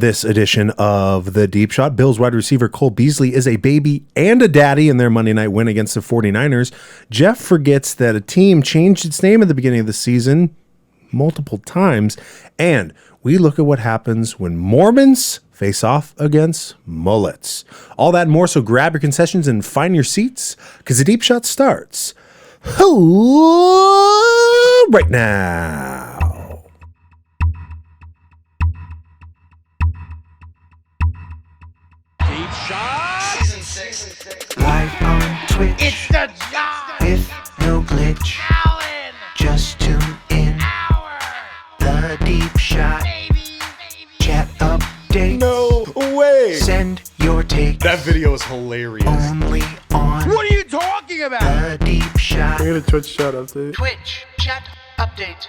this edition of The Deep Shot, Bills wide receiver Colt Beasley is a baby and a daddy in their Monday night win against the 49ers. Jeff forgets that a team changed its name at the beginning of the season multiple times. And we look at what happens when Mormons face off against Mullets. All that and more, so grab your concessions and find your seats, because The Deep Shot starts right now. Deep Shot! Season 6. Live on Twitch. It's the job! With no glitch. Alan! Just tune in. Hour! The Deep Shot. Baby! Chat update. No way. Send your take. That video is hilarious. Only on What are you talking about? The Deep Shot. I got a Twitch chat update. Twitch chat update.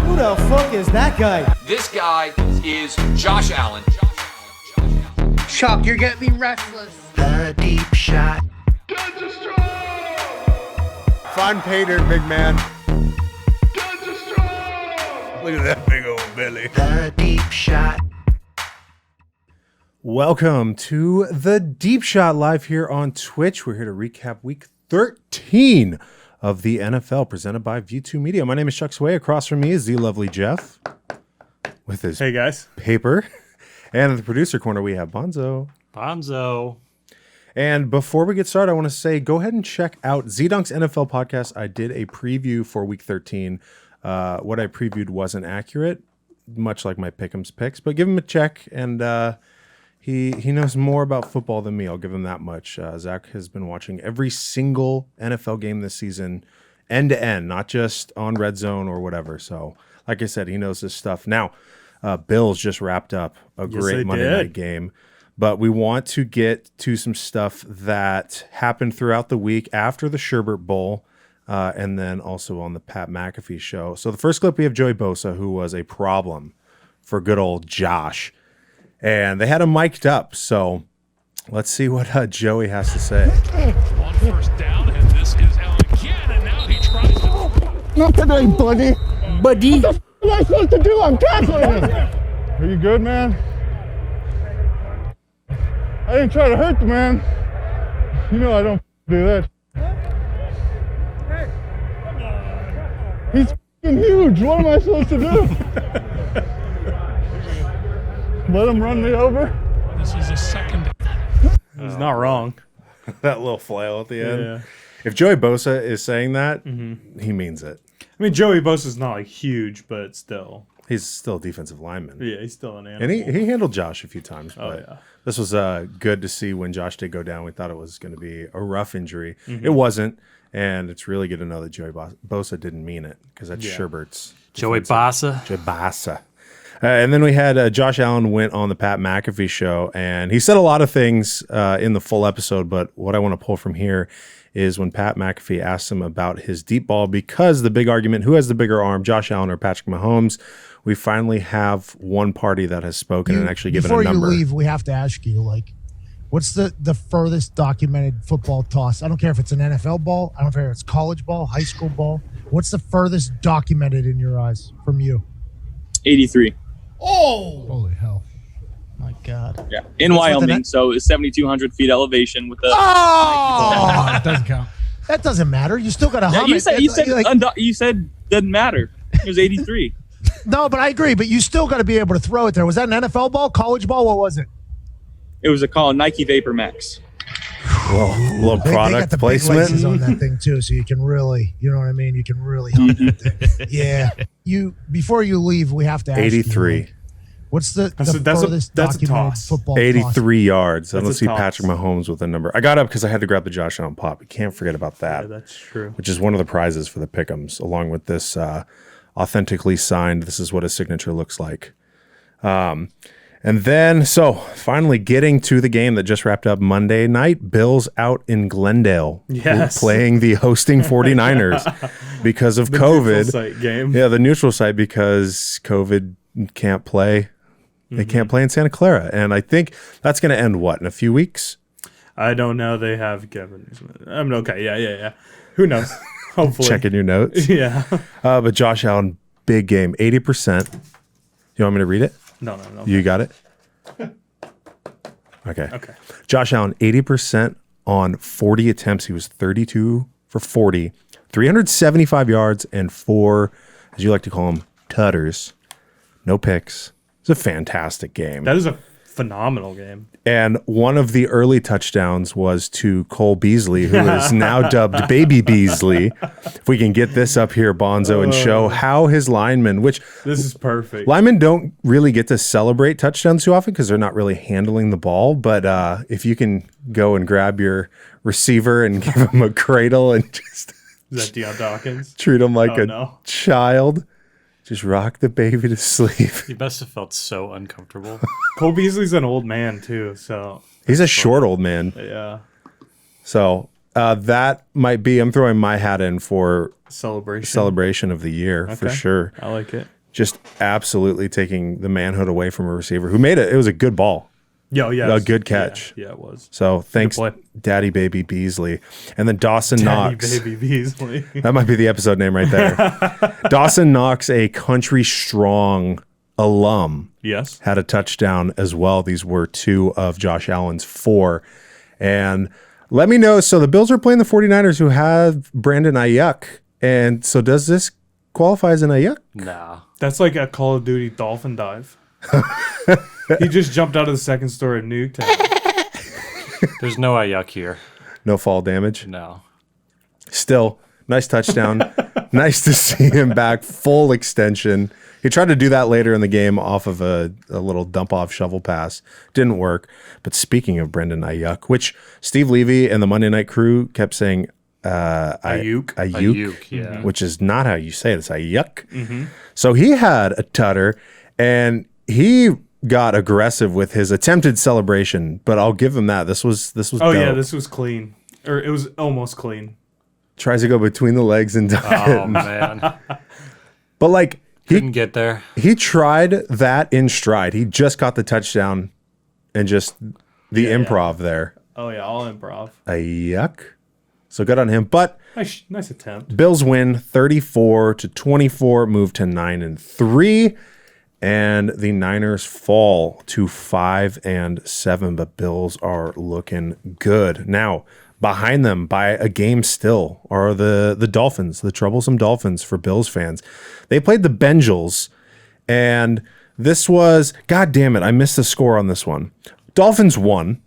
Who the fuck is that guy? This guy is Josh Allen. Chuck, you're getting me restless. The Deep Shot. Find Pater, big man. Look at that big old belly. The Deep Shot. Welcome to The Deep Shot live here on Twitch. We're here to recap week 13 of the NFL presented by View2 Media. My name is Chuck Sway. Across from me is the lovely Jeff with his Hey guys. paper. And in the producer corner, we have Bonzo. And before we get started, I want to say, go ahead and check out Z-Dunk's NFL podcast. I did a preview for week 13. What I previewed wasn't accurate, much like my Pick'em's picks, but give him a check. And he knows more about football than me. I'll give him that much. Zach has been watching every single NFL game this season, end to end, not just on Red Zone or whatever. So, like I said, he knows this stuff. Now, Bills just wrapped up a great Monday night game, but we want to get to some stuff that happened throughout the week after the Sherbert Bowl, and then also on the Pat McAfee show. So the first clip, we have Joey Bosa, who was a problem for good old Josh, and they had him mic'd up. So let's see what Joey has to say. On first down, and this is Allen again, and now he tries to... Not today, buddy. Buddy. What am I supposed to do? I'm tackling him. Are you good, man? I didn't try to hurt the man. You know I don't do that. He's f***ing huge. What am I supposed to do? Let him run me over? This is a second. He's not wrong. That little flail at the end. Yeah. If Joey Bosa is saying that, he means it. I mean, Joey Bosa's not like huge, but still. He's still a defensive lineman. Yeah, he's still an animal. And he handled Josh a few times. But yeah. This was good to see when Josh did go down. We thought it was going to be a rough injury. It wasn't. And it's really good to know that Joey Bosa didn't mean it, because that's Sherbert's. Joey Bosa. Joey Bosa. And then we had Josh Allen went on the Pat McAfee show, and he said a lot of things in the full episode. But what I want to pull from here is when Pat McAfee asked him about his deep ball, because the big argument, who has the bigger arm, Josh Allen or Patrick Mahomes? We finally have one party that has spoken and actually given a number. Before you leave, we have to ask you, what's the furthest documented football toss? I don't care if it's an NFL ball. I don't care if it's college ball, high school ball. What's the furthest documented in your eyes from you? 83. Oh! Holy hell. My God. Yeah, in Wyoming, so it's 7,200 feet elevation with the. Oh! That doesn't count. That doesn't matter. You still got to hum You it. said you said doesn't matter. It was 83. No, but I agree. But you still got to be able to throw it there. Was that an NFL ball, college ball? What was it? It was a Nike Vapor Max. Well, a little They product got the placement. big laces on that thing too, so you can really, you know what I mean? You can really hum that thing. Yeah. Before you leave, we have to ask 83. you, what's the That's a furthest documented toss. football 83 yards. And That's let's a see toss. Patrick Mahomes with a number. I got up because I had to grab the Josh Allen pop. We can't forget about that. Yeah, that's true. Which is one of the prizes for the Pick'ems, along with this authentically signed. This is what his signature looks like. And then, so finally getting to the game that just wrapped up Monday night, Bills out in Glendale, Yes. playing the hosting 49ers because of COVID. Neutral site game. Yeah, the neutral site, because COVID can't play. They can't play in Santa Clara. And I think that's going to end, in a few weeks? I don't know. They have Kevin. I'm okay. Yeah. Who knows? Hopefully. Checking your notes. Yeah. But Josh Allen, big game, 80%. You want me to read it? No. You got it? Okay. Okay. Josh Allen, 80% on 40 attempts. He was 32 for 40, 375 yards, and 4, as you like to call them, tutters. No picks. It's a fantastic game. That is a phenomenal game. And one of the early touchdowns was to Cole Beasley, who is now dubbed Baby Beasley. If we can get this up here, Bonzo, and show how his linemen, which This is perfect. linemen don't really get to celebrate touchdowns too often because they're not really handling the ball. But if you can go and grab your receiver and give him a cradle and just Is that Deion Dawkins? treat him like Oh, a no. child, just rock the baby to sleep. He must have felt so uncomfortable. Cole Beasley's an old man too, so He's a short old man. yeah. So that might be, I'm throwing my hat in for celebration of the year for Okay. sure. I like it. Just absolutely taking the manhood away from a receiver who made it. It was a good ball. Yeah, yeah. A good catch. Yeah, it was. So thanks, play. Daddy Baby Beasley. And then Dawson Knox. Daddy Baby Beasley. That might be the episode name right there. Dawson Knox, a country strong alum, Yes. had a touchdown as well. These were 2 of Josh Allen's 4. And let me know. So the Bills are playing the 49ers who have Brandon Ayuk. And so does this qualify as an Ayuk? Nah. That's like a Call of Duty dolphin dive. He just jumped out of the second story of Nuketown. There's no Ayuk here. No fall damage. No. Still, nice touchdown. Nice to see him back, full extension. He tried to do that later in the game off of a little dump-off shovel pass. Didn't work. But speaking of Brendan Ayuk, which Steve Levy and the Monday Night Crew kept saying Ayuk. Ayuk, yeah. which is not how you say it. It's Ayuk. So he had a tutter, and he got aggressive with his attempted celebration, but I'll give him that. This was Oh dope. yeah, this was clean. Or it was almost clean. Tries to go between the legs and Oh, man. but like Couldn't get there. he tried that in stride. He just got the touchdown and just the improv there. Oh yeah, all improv. Ayuk. So good on him. But Nice attempt. Bills win 34-24, move to 9-3. And the Niners fall to 5-7, but Bills are looking good. Now, behind them by a game still are the Dolphins, the troublesome Dolphins for Bills fans. They played the Bengals, and this was, God damn it, I missed the score on this one. Dolphins won.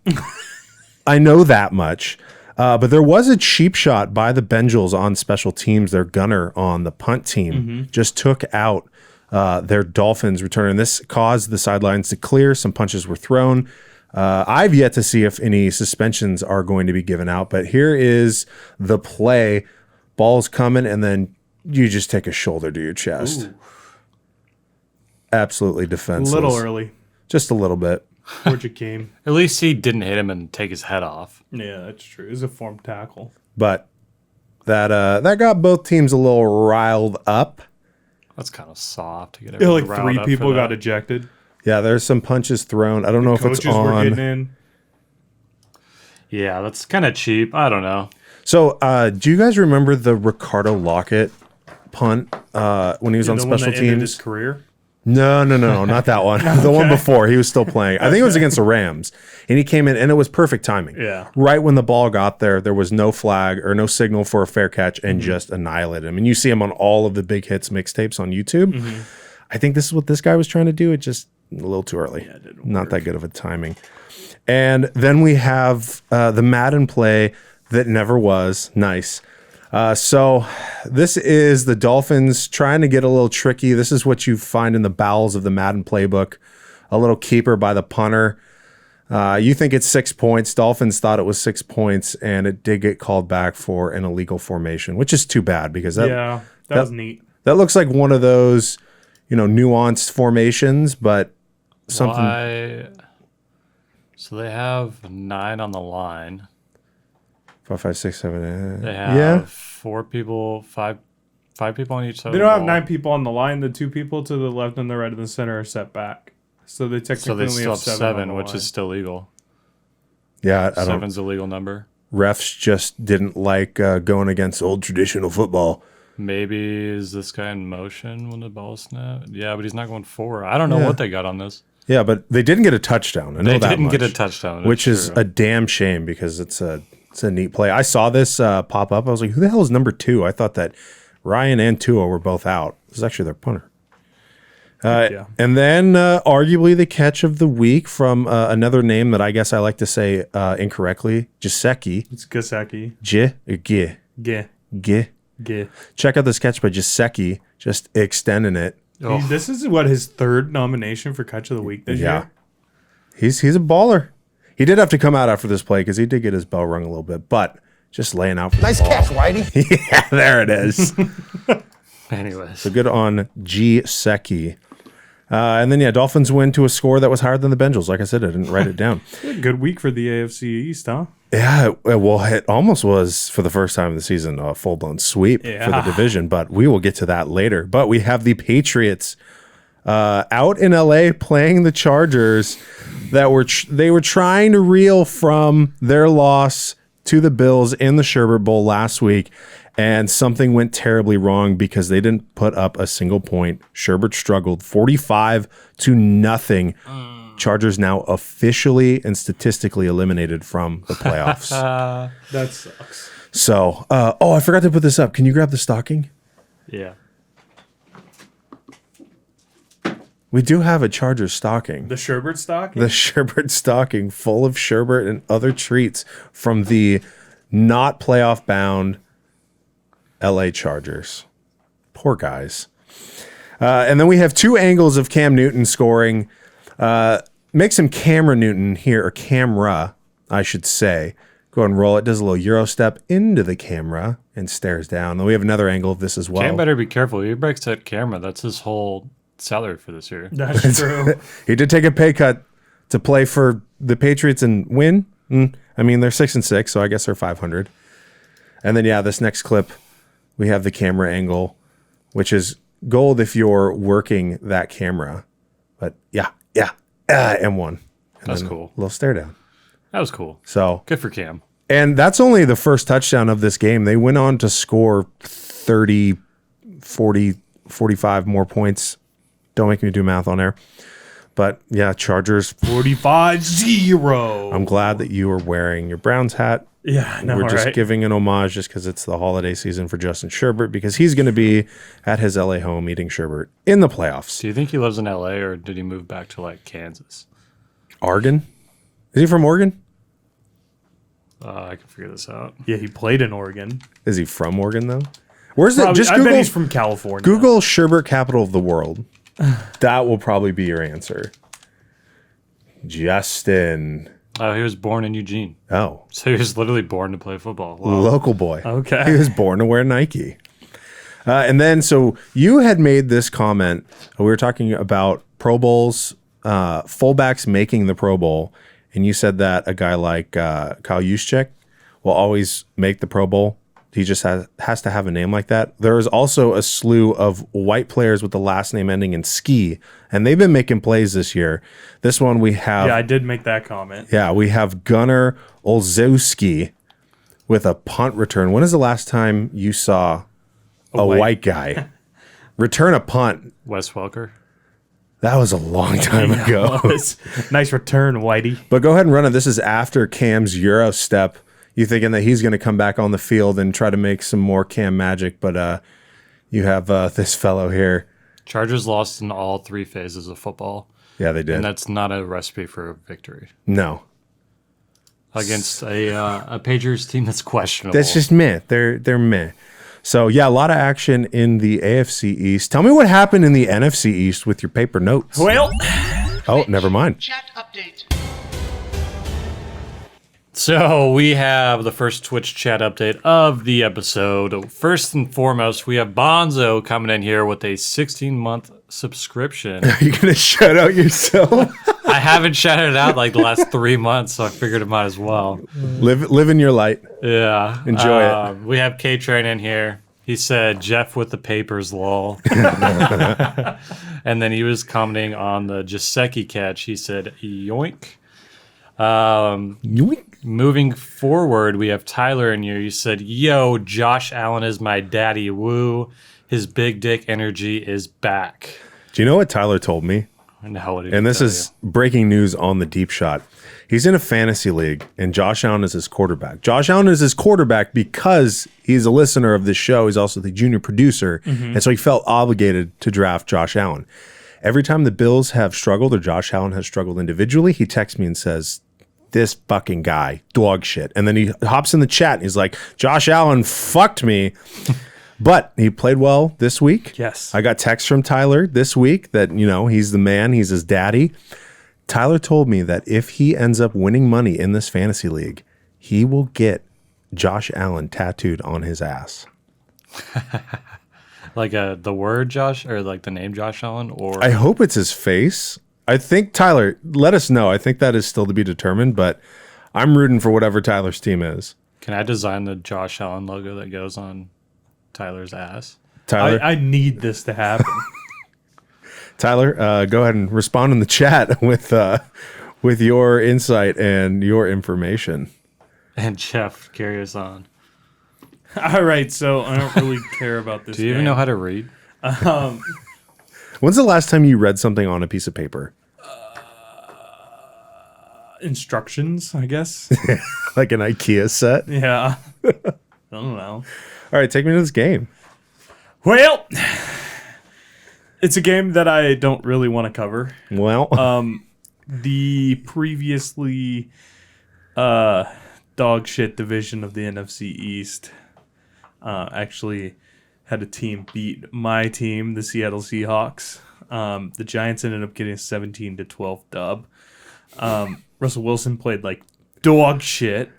I know that much. But there was a cheap shot by the Bengals on special teams. Their gunner on the punt team just took out their Dolphins returner. And this caused the sidelines to clear. Some punches were thrown. I've yet to see if any suspensions are going to be given out. But here is the play. Ball's coming, and then you just take a shoulder to your chest. Ooh. Absolutely defenseless. A little early. Just a little bit. Georgia came. At least he didn't hit him and take his head off. Yeah, that's true. It was a form tackle. But that got both teams a little riled up. That's kind of soft to get Yeah, everyone like riled 3 up people for got that. ejected. Yeah, there's some punches thrown. I don't know if it's Coaches were on. getting in. Yeah, that's kind of cheap. I don't know. So, do you guys remember the Ricardo Lockett punt when he was on The one special that ended his teams? career. No, not that one. The one before, he was still playing. I think it was against the Rams, and he came in, and it was perfect timing. Yeah. Right when the ball got there, there was no flag or no signal for a fair catch, and just annihilated him. And you see him on all of the big hits mixtapes on YouTube. I think this is what this guy was trying to do. It just a little too early. Yeah, it didn't Not that good of a timing. And then we have the Madden play that never was. Nice. So this is the Dolphins trying to get a little tricky. This is what you find in the bowels of the Madden playbook. A little keeper by the punter. You think it's 6 points. Dolphins thought it was 6 points, and it did get called back for an illegal formation, which is too bad because that was neat. That looks like one of those, nuanced formations, but something. Why? So they have 9 on the line. 5, 5, 6, 7, 8. They have 4 people, five people on each side. They of don't the have ball. 9 people on the line. The 2 people to the left and the right and the center are set back. So they technically So they only still have have 7 on 7, the which line. is still legal. Yeah, I don't. 7's a legal number. Refs just didn't like going against old traditional football. Maybe is this guy in motion when the ball snapped? Yeah, but he's not going forward. I don't know what they got on this. Yeah, but they didn't get a touchdown. I know They that didn't much, get a touchdown, that's which is true. a damn shame because it's a neat play. I saw this pop up. I was like, who the hell is number 2? I thought that Ryan and Tua were both out. This is actually their punter. Yeah. And then arguably the catch of the week from another name that I guess I like to say incorrectly, Jaceki. It's Gasecki. G. G. Check out this catch by Jaceki, just extending it. This is what his 3rd nomination for catch of the week this year. He's a baller. He did have to come out after this play because he did get his bell rung a little bit, but just laying out for the ball. catch, Whitey. Yeah, there it is. Anyways. So good on G. Seki. And then, Dolphins win to a score that was higher than the Bengals. Like I said, I didn't write it down. Good week for the AFC East, huh? Yeah, well, it almost was for the first time of the season a full-blown sweep for the division, but we will get to that later. But we have the Patriots out in LA playing the Chargers that they were trying to reel from their loss to the Bills in the Sherbert Bowl last week, and something went terribly wrong because they didn't put up a single point. Sherbert struggled 45-0. Chargers now officially and statistically eliminated from the playoffs. That sucks. So, I forgot to put this up. Can you grab the stocking? Yeah. We do have a Chargers stocking. The Sherbert stock? The Sherbert stocking full of sherbet and other treats from the not playoff bound LA Chargers. Poor guys. And then we have 2 angles of Cam Newton scoring. Make some camera Newton here, or camera, I should say. Go ahead and roll it. Does a little Euro step into the camera and stares down. Then we have another angle of this as well. Cam better be careful. He breaks that camera. That's his whole salary for this year. That's true. He did take a pay cut to play for the Patriots and win. I mean, they're 6-6, so I guess they're 500. And then, this next clip, we have the camera angle, which is gold if you're working that camera. But M1. And That's then cool. A little stare down. That was cool. So Good for Cam. And that's only the first touchdown of this game. They went on to score 30, 40, 45 more points. Don't make me do math on air. But Chargers 45-0. I'm glad that you are wearing your Browns hat. Yeah, no, We're just right? giving an homage just because it's the holiday season for Justin Sherbert, because he's going to be at his LA home eating sherbet in the playoffs. Do you think he lives in LA or did he move back to Kansas? Oregon? Is he from Oregon? I can figure this out. Yeah, he played in Oregon. Is he from Oregon though? Where's Probably, it? Just I Google. bet he's from California. Google Sherbert capital of the world. That will probably be your answer. Justin. Oh, he was born in Eugene. Oh, So he was literally born to play football. Wow. local boy. Okay. He was born to wear Nike. And then, so you had made this comment. We were talking about Pro Bowls, fullbacks making the Pro Bowl. And you said that a guy like Kyle Juszczyk will always make the Pro Bowl. He just has to have a name like that. There is also a slew of white players with the last name ending in ski, and they've been making plays this year. This one we have. Yeah, I did make that comment. Yeah, we have Gunnar Olszewski with a punt return. When is the last time you saw a white guy return a punt? Wes Welker. That was a long time ago. Nice return, Whitey. But go ahead and run it. This is after Cam's Euro step. You thinking that he's going to come back on the field and try to make some more Cam magic, but you have this fellow here. Chargers lost in all 3 phases of football. Yeah, they did. And that's not a recipe for a victory No. against a Patriots team that's questionable. That's just meh. They're meh. So, a lot of action in the AFC East. Tell me what happened in the NFC East with your paper notes. Well, Oh, never mind. Chat update. So we have the first Twitch chat update of the episode. First and foremost, we have Bonzo coming in here with a 16-month subscription. Are you going to shout out yourself? I haven't shouted it out the last 3 months, so I figured it might as well. Live in your light. Yeah. Enjoy it. We have K-Train in here. He said, Jeff with the papers, lol. And then he was commenting on the Jaceki catch. He said, yoink. Yoink. Moving forward, we have Tyler in here. You said, yo, Josh Allen is my daddy. Woo. His big dick energy is back. Do you know what Tyler told me? Now what did And he this tell is breaking news on the Deep Shot. He's in a fantasy league, and Josh Allen is his quarterback. Josh Allen is his quarterback because he's a listener of this show. He's also the junior producer, and so he felt obligated to draft Josh Allen. Every time the Bills have struggled or Josh Allen has struggled individually, he texts me and says, this fucking guy, dog shit. And then he hops in the chat and he's like, Josh Allen fucked me. But he played well this week. Yes. I got text from Tyler this week that, he's the man, he's his daddy. Tyler told me that if he ends up winning money in this fantasy league, he will get Josh Allen tattooed on his ass. Like the word Josh, or like the name Josh Allen, or I hope it's his face. I think, Tyler, let us know. I think that is still to be determined, but I'm rooting for whatever Tyler's team is. can I design the Josh Allen logo that goes on Tyler's ass? Tyler, I need this to happen. Tyler, go ahead and respond in the chat with your insight and your information. And Jeff, carry us on. All right, so I don't really care about this. Do you even know how to read? When's the last time you read something on a piece of paper? Instructions, I guess. Like an IKEA set? Yeah. I don't know. All right, take me to this game. Well, it's a game that I don't really want to cover. Well, The previously dog shit division of the NFC East actually had a team beat my team, the Seattle Seahawks. The Giants ended up getting a 17-12 dub. Russell Wilson played like dog shit.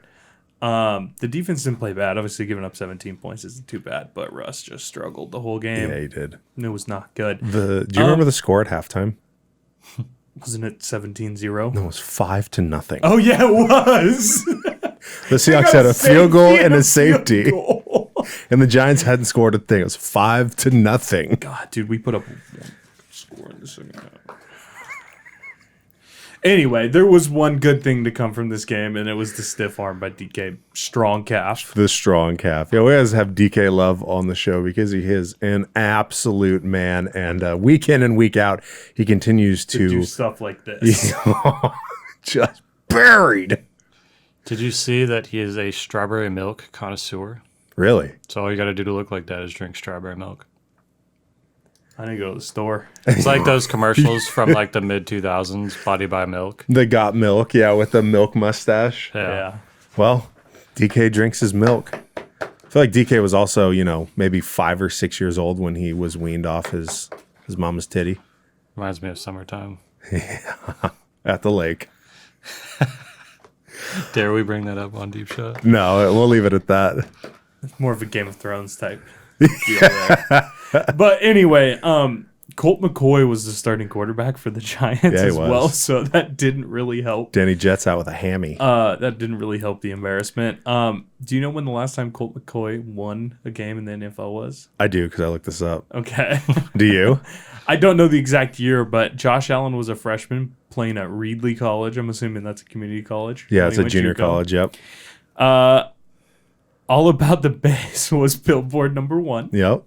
The defense didn't play bad. Obviously, giving up 17 points isn't too bad, but Russ just struggled the whole game. yeah, he did. It was not good. Do you remember the score at halftime? Wasn't it 17-0? No, it was 5-0. Oh, yeah, it was. The Seahawks had a field goal and a safety, and the Giants hadn't scored a thing. It was 5-0. God, dude, we put up one score in the second half. Anyway, there was one good thing to come from this game, and it was the stiff arm by DK. Strong calf. The strong calf. Yeah, we always have DK Love on the show because he is an absolute man, and week in and week out, he continues To do to stuff like this. just buried. Did you see that he is a strawberry milk connoisseur? Really? So all you got to do to look like that is drink strawberry milk. I need to go to the store. It's like those commercials from like the mid 2000s, Body by Milk. They got milk, yeah, with the milk mustache. Yeah. Well, DK drinks his milk. I feel like DK was also, maybe 5 or 6 years old when he was weaned off his mama's titty Reminds me of summertime. at the lake. Dare we bring that up on Deep Shot? No, we'll leave it at that. More of a Game of Thrones type deal there. But anyway, Colt McCoy was the starting quarterback for the Giants he as was. well, so that didn't really help. Danny Jet's out with a hammy. That didn't really help the embarrassment. Do you know when the last time Colt McCoy won a game in the NFL was? I do, because I looked this up. Okay. Do you? I don't know the exact year, but Josh Allen was a freshman playing at Reedley College. I'm assuming that's a community college. Yeah, when it's he a went to junior go. college, yep. All About the Bass was Billboard #1. Yep.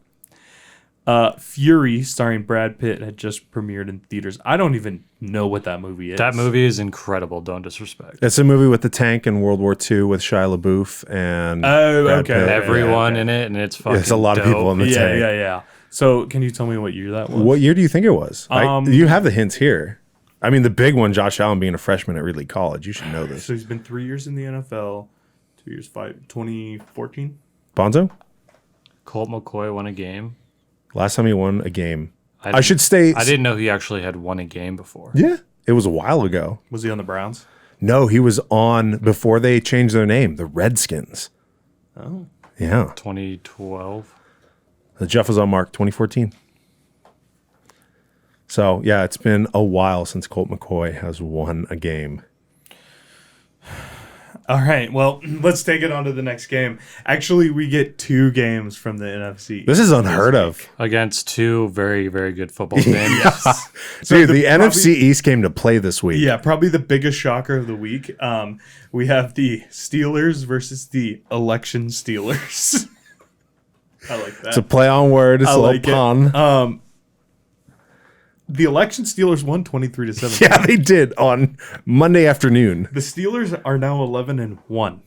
Fury, starring Brad Pitt, had just premiered in theaters. I don't even know what that movie is. That movie is incredible. Don't disrespect. It's a movie with the tank in World War II with Shia LaBeouf and Oh, Brad okay. Pitt. Everyone in it, and it's fucking There's a lot of dope. people in the Yeah, tank. yeah. So, can you tell me what year that was? What year do you think it was? Um, you have the hints here. I mean, the big one, Josh Allen being a freshman at Ridley College. You should know this. So he's been 3 years in the NFL. 2 years, 2014. Bonzo? Colt McCoy won a game. Last time he won a game. I didn't- should stay. I didn't know he actually had won a game before. Yeah. It was a while ago. Was he on the Browns? No, he was on before they changed their name, the Redskins. Oh. Yeah. 2012. Jeff was on Mark 2014. So, yeah, it's been a while since Colt McCoy has won a game. All right. Well, let's take it on to the next game. Actually, we get 2 games from the NFC. This is unheard of. Against 2 very, very good football teams. Yes. Dude, the NFC East came to play this week. Yeah, probably the biggest shocker of the week. We have the Steelers versus the election Steelers. I like that. It's a play on words, I a little like pun. it. The election Steelers won 23-17. Yeah, they did on Monday afternoon. The Steelers are now 11-1.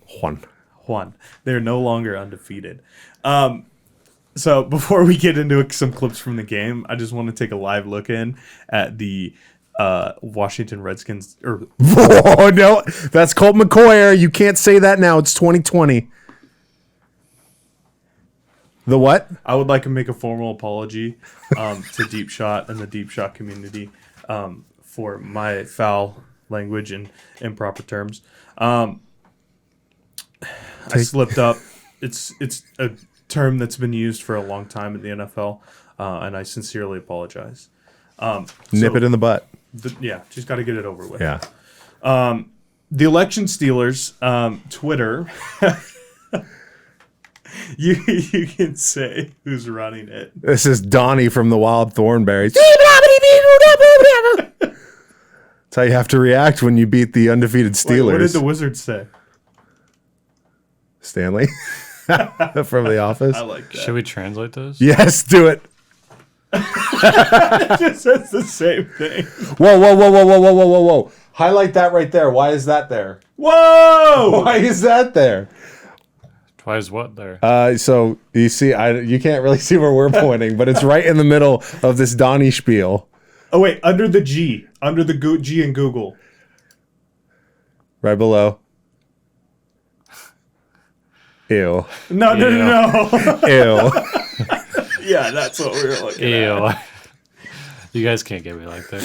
Juan. They're no longer undefeated. So before we get into some clips from the game, I just want to take a live look in at the Washington Redskins. Oh, no, that's Colt McCoy. You can't say that now. It's 2020. The what? I would like to make a formal apology to Deep Shot and the Deep Shot community for my foul language and improper terms. I slipped up. It's a term that's been used for a long time in the NFL, and I sincerely apologize. Nip it in the butt. Just got to get it over with. Yeah. The election Steelers, Twitter. You can say who's running it. This is Donnie from the Wild Thornberries. That's how you have to react when you beat the undefeated Steelers. Wait, what did the Wizards say? Stanley from The Office. I like that. Should we translate this? Yes, do it. It just says the same thing. Whoa. Highlight that right there. Why is that there? Whoa! Why is that there? Why is what there? So you see, you can't really see where we're pointing, but it's right in the middle of this Donnie spiel. Oh wait, under the G in Google. Right below. Ew. No. Ew. Yeah, that's what we were looking at. Ew. You guys can't get me like that.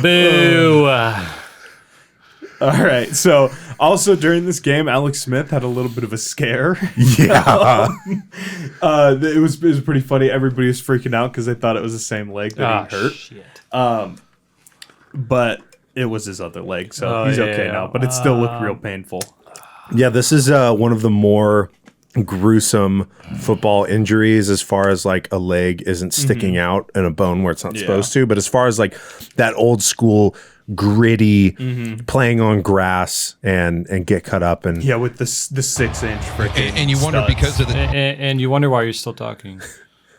Boo. All right. So also during this game, Alex Smith had a little bit of a scare. Yeah. It was pretty funny. Everybody was freaking out because they thought it was the same leg that he hurt. Shit. But it was his other leg, so he's okay now. But it still looked real painful. Yeah, this is one of the more gruesome football injuries as far as like a leg isn't sticking out and a bone where it's not supposed to. But as far as like that old school gritty playing on grass and get cut up and with the 6-inch freaking and you wonder studs. because of the And you wonder why you're still talking.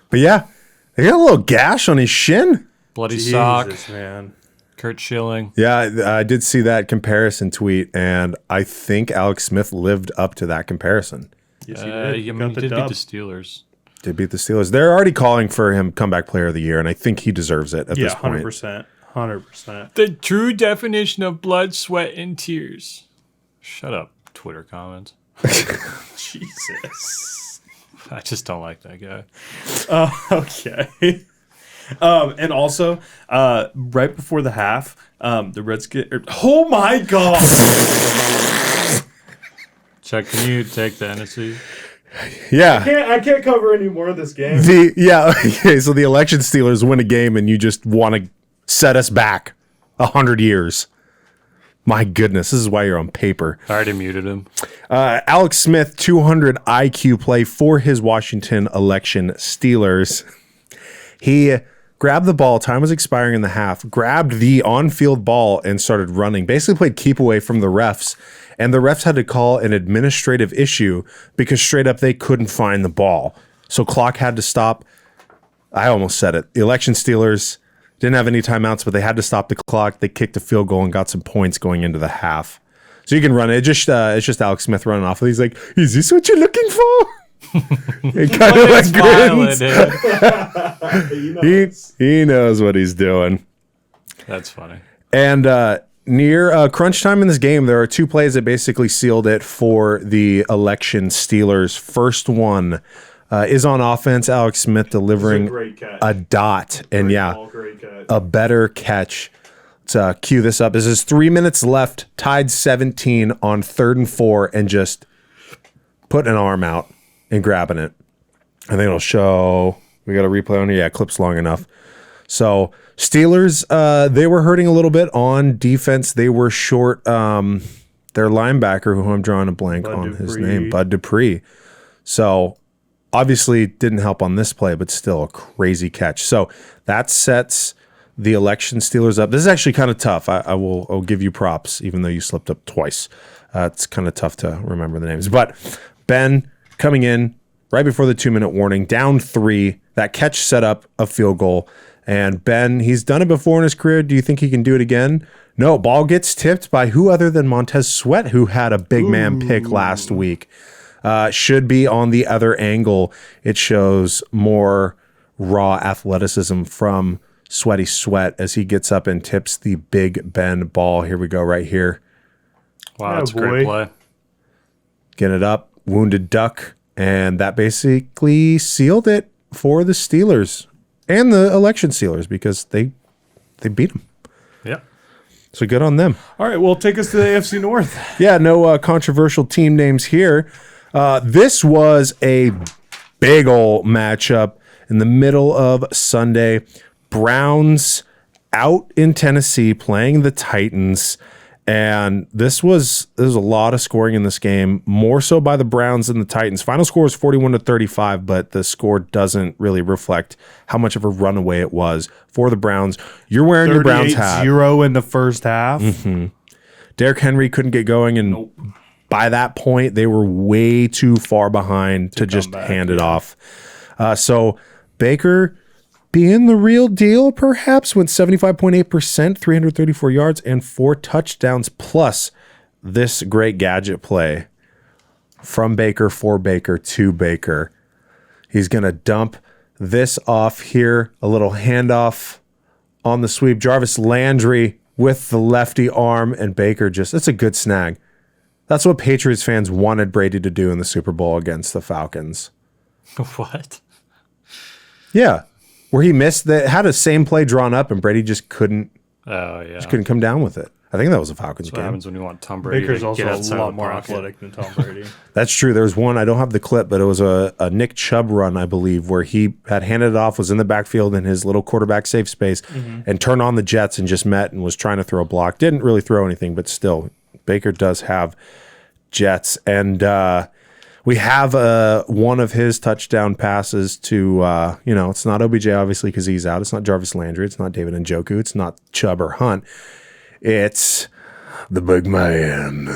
But yeah, he got a little gash on his shin. Bloody Jesus, sock. man. Kurt Schilling. Yeah, I did see that comparison tweet, and I think Alex Smith lived up to that comparison. Yes, he did. He Got did beat dub. the Steelers. Did beat the Steelers. They're already calling for him comeback player of the year, and I think he deserves it at this point. 100%. The true definition of blood, sweat, and tears. Shut up, Twitter comments. Jesus. I just don't like that guy. Okay. And also, right before the half, the Redskins. Oh my God! Chuck, can you take the NSC? Yeah. I can't cover any more of this game. Okay, so the election Steelers win a game, and you just want to set us back 100 years. My goodness, this is why you're on paper. I already muted him. Alex Smith, 200 IQ play for his Washington election Steelers. He grabbed the ball, time was expiring in the half, grabbed the on-field ball and started running. Basically played keep away from the refs, and the refs had to call an administrative issue because straight up they couldn't find the ball. So clock had to stop. I almost said it. The election Steelers didn't have any timeouts, but they had to stop the clock. They kicked a field goal and got some points going into the half. So you can run it. It's just Alex Smith running off. He's like, "Is this what you're looking for?" It kind of like grins. He knows what he's doing. That's funny. And near crunch time in this game, there are two plays that basically sealed it for the election Steelers. First one is on offense. Alex Smith delivering a dot. And a better catch. Let's cue this up. This is 3 minutes left, tied 17 on 3rd and 4, and just putting an arm out and grabbing it. I think it'll show. We got a replay on it. Yeah, clip's long enough. So Steelers, they were hurting a little bit on defense. They were short their linebacker, who I'm drawing a blank on his name, Bud Dupree. So obviously didn't help on this play, but still a crazy catch. So that sets the election Steelers up. This is actually kind of tough. I'll give you props, even though you slipped up twice. It's kind of tough to remember the names. But Ben coming in, right before the 2-minute warning, down 3. That catch set up a field goal. And Ben, he's done it before in his career. Do you think he can do it again? No, ball gets tipped by who other than Montez Sweat, who had a big man pick last week. Should be on the other angle. It shows more raw athleticism from Sweaty Sweat as he gets up and tips the Big Ben ball. Here we go right here. Wow, that's a great play. Get it up, wounded duck, and that basically sealed it for the Steelers and the election sealers because they beat them. Yep. So good on them. All right, well, take us to the AFC North. Yeah, no controversial team names here. This was a big ol' matchup in the middle of Sunday. Browns out in Tennessee playing the Titans. And there's a lot of scoring in this game, more so by the Browns than the Titans. Final score is 41-35, but the score doesn't really reflect how much of a runaway it was for the Browns. You're wearing your Browns hat. 0 in the first half. Derrick Henry couldn't get going, and by that point, they were way too far behind to just hand it off. So Baker, being the real deal, perhaps, went 75.8%, 334 yards, and 4 touchdowns, plus this great gadget play from Baker for Baker to Baker. He's going to dump this off here, a little handoff on the sweep. Jarvis Landry with the lefty arm, and Baker it's a good snag. That's what Patriots fans wanted Brady to do in the Super Bowl against the Falcons. What? Yeah. Where he missed had a same play drawn up and Brady just couldn't come down with it. I think that was a Falcons That's what game. happens when you want Tom Brady Baker's to also get a outside lot of the more pocket. athletic than Tom Brady. That's true. There was one, I don't have the clip, but it was a Nick Chubb run, I believe, where he had handed it off, was in the backfield in his little quarterback safe space, and turned on the Jets and just met and was trying to throw a block. Didn't really throw anything, but still, Baker does have Jets. And we have one of his touchdown passes to, it's not OBJ, obviously, because he's out. It's not Jarvis Landry. It's not David Njoku. It's not Chubb or Hunt. It's the big man.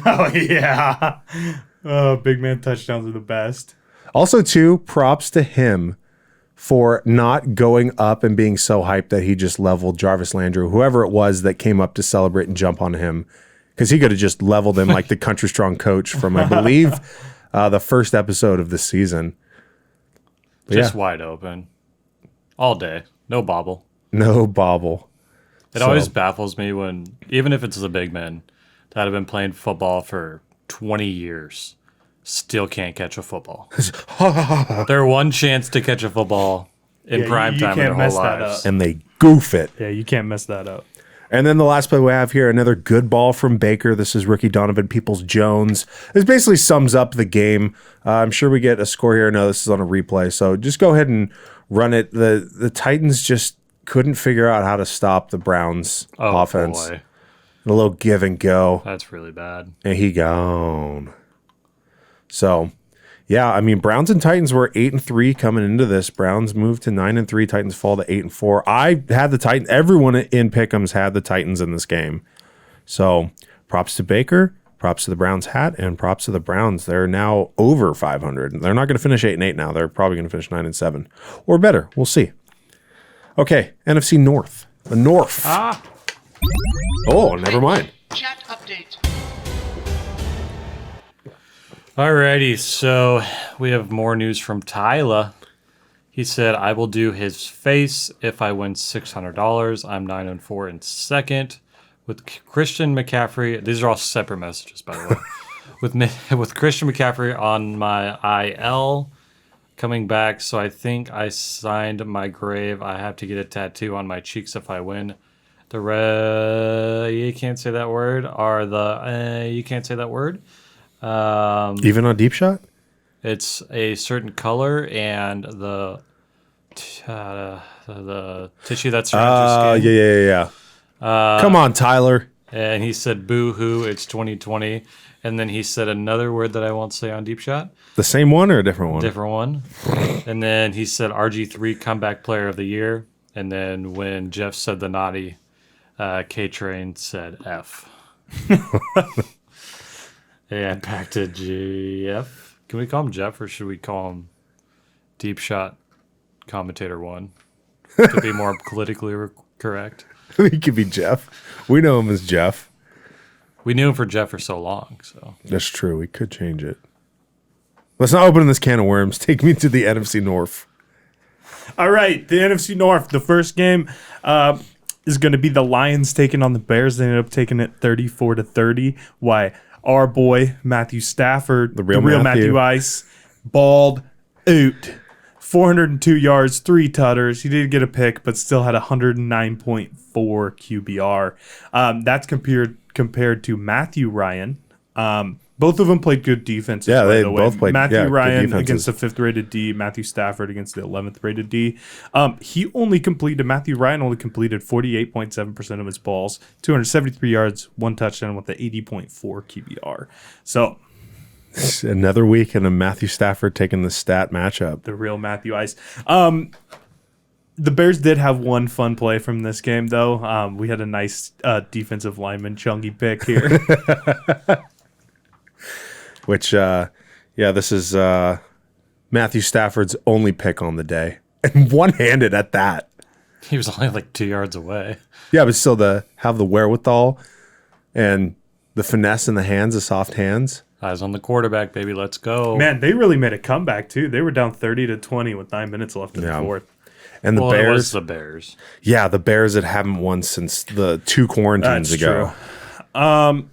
Oh, yeah. Big man touchdowns are the best. Also, too, props to him for not going up and being so hyped that he just leveled Jarvis Landry, whoever it was that came up to celebrate and jump on him, because he could have just leveled him like the country strong coach from, I believe, the first episode of the season. But Just wide open. All day. No bobble. No bobble. It always baffles me when, even if it's the big men that have been playing football for 20 years, still can't catch a football. Their one chance to catch a football in prime time in their whole lives. And they goof it. Yeah, you can't mess that up. And then the last play we have here, another good ball from Baker. This is rookie Donovan Peoples-Jones. This basically sums up the game. I'm sure we get a score here. No, this is on a replay. So just go ahead and run it. The Titans just couldn't figure out how to stop the Browns offense. Boy. A little give and go. That's really bad. And he gone. So, yeah, I mean, Browns and Titans were 8-3 coming into this. Browns moved to 9-3. Titans fall to 8-4. I had the Titans. Everyone in Pick'ems had the Titans in this game. So, props to Baker, props to the Browns hat, and props to the Browns. They're now over 500. They're not going to finish 8-8 now. They're probably going to finish 9-7 or better. We'll see. Okay, NFC North. The North. Oh, never mind. Chat update. Alrighty, so we have more news from Tyler. He said, I will do his face if I win $600. I'm 9-4 in second. With Christian McCaffrey, these are all separate messages, by the way. With Christian McCaffrey on my IL coming back, so I think I signed my grave. I have to get a tattoo on my cheeks if I win. You can't say that word. You can't say that word. Even on Deep Shot? It's a certain color and the tissue that surrounds your skin. Yeah. Come on, Tyler. And he said, boo hoo, it's 2020. And then he said another word that I won't say on Deep Shot. The same one or a different one? Different one. And then he said RG3 comeback player of the year. And then when Jeff said the naughty, K-Train said F. And back to GF. Can we call him Jeff or should we call him Deep Shot Commentator 1 to be more politically correct? He could be Jeff. We know him as Jeff. We knew him for Jeff for so long. So That's true. We could change it. Let's not open this can of worms. Take me to the NFC North. All right, the NFC North. The first game is going to be the Lions taking on the Bears. They ended up taking it 34-30. Why? Our boy Matthew Stafford, the real Matthew Ice, balled out. 402 yards, 3 tutters. He did get a pick, but still had 109.4 QBR. That's compared to Matthew Ryan. Both of them played good defenses. Yeah, they by the way. both played Matthew good Ryan defenses. against the 5th rated D, Matthew Stafford against the 11th rated D. Matthew Ryan only completed 48.7% of his balls, 273 yards, 1 touchdown with the 80.4 QBR. So Another week and a Matthew Stafford taking the stat matchup. the real Matthew Ice. The Bears did have one fun play from this game, though. We had a nice defensive lineman chunky pick here. Which, this is Matthew Stafford's only pick on the day. And one-handed at that. he was only like 2 yards away. Yeah, but still have the wherewithal and the finesse in the hands, the soft hands. Eyes on the quarterback, baby. Let's go. Man, they really made a comeback, too. They were down 30-20 with 9 minutes left in the fourth. And the It was Bears. the Bears. Yeah, the Bears that haven't won since the 2 quarantines That's ago. true.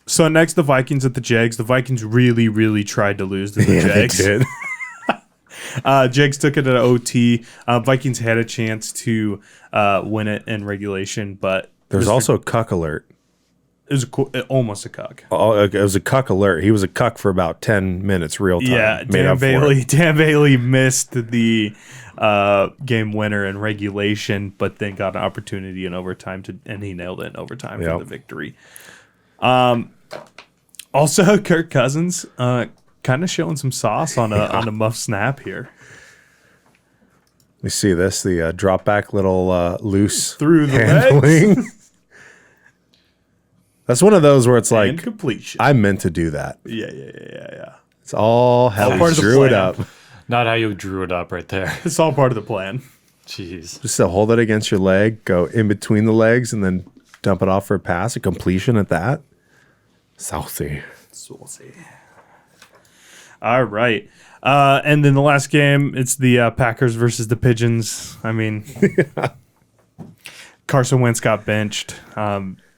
So next, the Vikings at the Jags. The Vikings really, really tried to lose to the Jags. They did. Jags took it at OT. Vikings had a chance to win it in regulation, but There's also a cuck alert. it was almost a cuck. It was a cuck alert. He was a cuck for about 10 minutes real time. Yeah, Made up for it. Dan Bailey missed the game winner in regulation, but then got an opportunity in overtime and he nailed it in overtime for the victory. Also, Kirk Cousins kind of showing some sauce on a muff snap here. We see this, the drop back little loose Through the handling. legs. That's one of those where it's like, And completion. I meant to do that. Yeah. It's all how All I part of the drew it plan. up. Not how you drew it up right there. It's all part of the plan. Jeez. Just to hold it against your leg, go in between the legs, and then dump it off for a pass, a completion at that. Saucy. All right. And then the last game, it's the Packers versus the Pigeons. I mean, Carson Wentz got benched.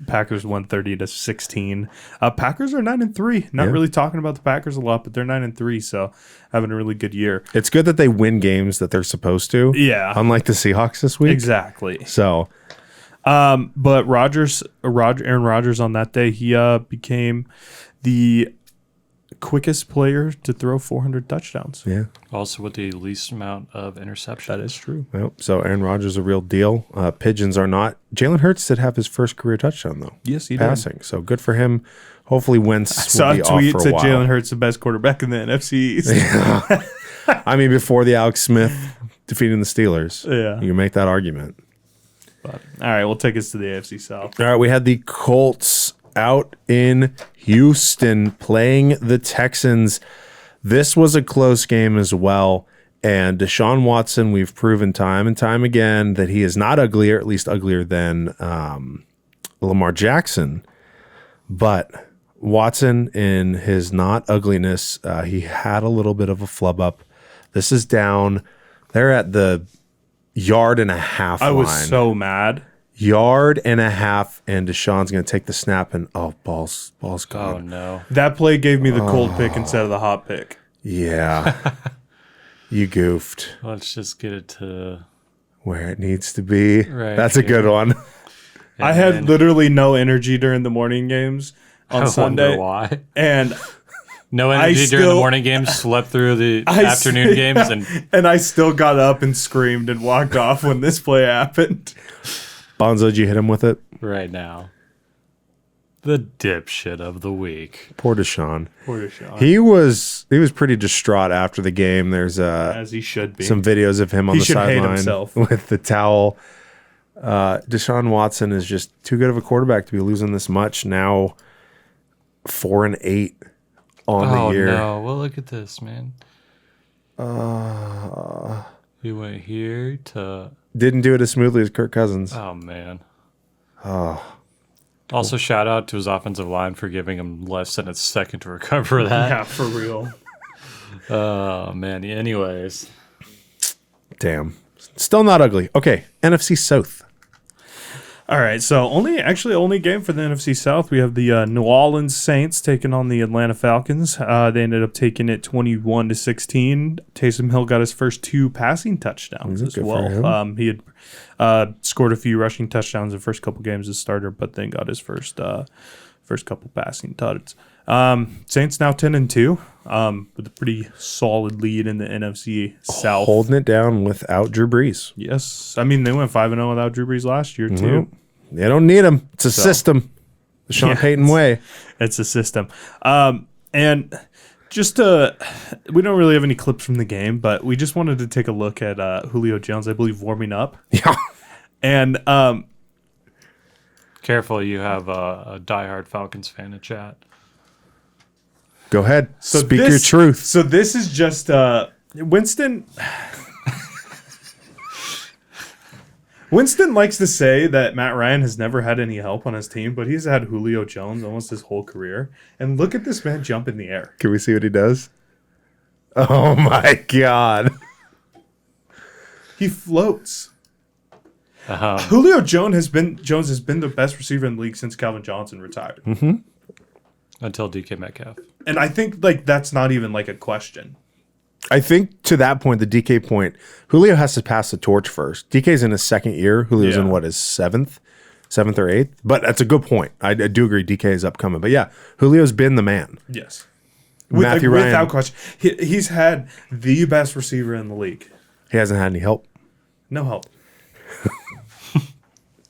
Packers won 30-16. Packers are 9-3. Not really talking about the Packers a lot, but they're 9-3, so having a really good year. It's good that they win games that they're supposed to. Yeah. Unlike the Seahawks this week. Exactly. So, But Aaron Rodgers on that day, he became the quickest player to throw 400 touchdowns. yeah. Also with the least amount of interceptions. That is true. Well, so Aaron Rodgers is a real deal. Pigeons are not. Jalen Hurts did have his first career touchdown, though. Yes, he Passing. So good for him. Hopefully Wentz will Saw be a off tweet for a said while. Jalen Hurts the best quarterback in the NFC East. I mean, before the Alex Smith defeating the Steelers. Yeah. You can make that argument. But, all right, we'll take us to the AFC South. All right, we had the Colts out in Houston playing the Texans. This was a close game as well. And Deshaun Watson, we've proven time and time again that he is not ugly, or at least uglier than Lamar Jackson. But Watson, in his not ugliness, he had a little bit of a flub up. This is down. They're at the 1.5 yards I was line. so mad. 1.5 yards, and Deshaun's going to take the snap, and ball's Oh gone. no. That play gave me the cold pick instead of the hot pick. Yeah. You goofed Let's just get it to where it needs to be. Right That's a here. good one. I had literally no energy during the morning games on I Sunday. wonder why. And No energy during the still- morning games, slept through the I afternoon games, and I still got up and screamed and walked off when this play happened. Bonzo, did you hit him with it? right now. The dipshit of the week. Poor Deshaun. Poor Deshaun. He was pretty distraught after the game. There's As he should be. some videos of him on He the should hate sideline himself. with the towel. Deshaun Watson is just too good of a quarterback to be losing this much. Now 4-8 on the year. No. Well, look at this, man. We went here to... Didn't do it as smoothly as Kirk Cousins. Oh, man. Also, shout out to his offensive line for giving him less than a second to recover that. Yeah, for real. Oh, man. Anyways. Damn. Still not ugly. Okay, NFC South. All right, so only game for the NFC South. We have the New Orleans Saints taking on the Atlanta Falcons. They ended up taking it 21-16. Taysom Hill got his first 2 passing touchdowns as well. He had scored a few rushing touchdowns in the first couple games as starter, but then got his first couple passing touchdowns. Saints now 10-2, with a pretty solid lead in the NFC South. Holding it down without Drew Brees. Yes. I mean, they went 5-0 without Drew Brees last year, too. They don't need him. It's a system. The Sean Payton way. It's a system. And just we don't really have any clips from the game, but we just wanted to take a look at Julio Jones, I believe, warming up. Yeah. And Careful, you have a diehard Falcons fan in chat. Go ahead. Speak your truth. So this is just Winston. Winston likes to say that Matt Ryan has never had any help on his team, but he's had Julio Jones almost his whole career. And look at this man jump in the air. Can we see what he does? Oh my God. He floats. Julio Jones has been the best receiver in the league since Calvin Johnson retired. Mm-hmm. Until DK Metcalf. And I think that's not even a question. I think to that point, the DK point, Julio has to pass the torch first. DK's in his second year. Julio's in his seventh or eighth. But that's a good point. I do agree DK is upcoming. But yeah, Julio's been the man. Yes. Matthew Ryan. Without question. He's had the best receiver in the league. He hasn't had any help. No help.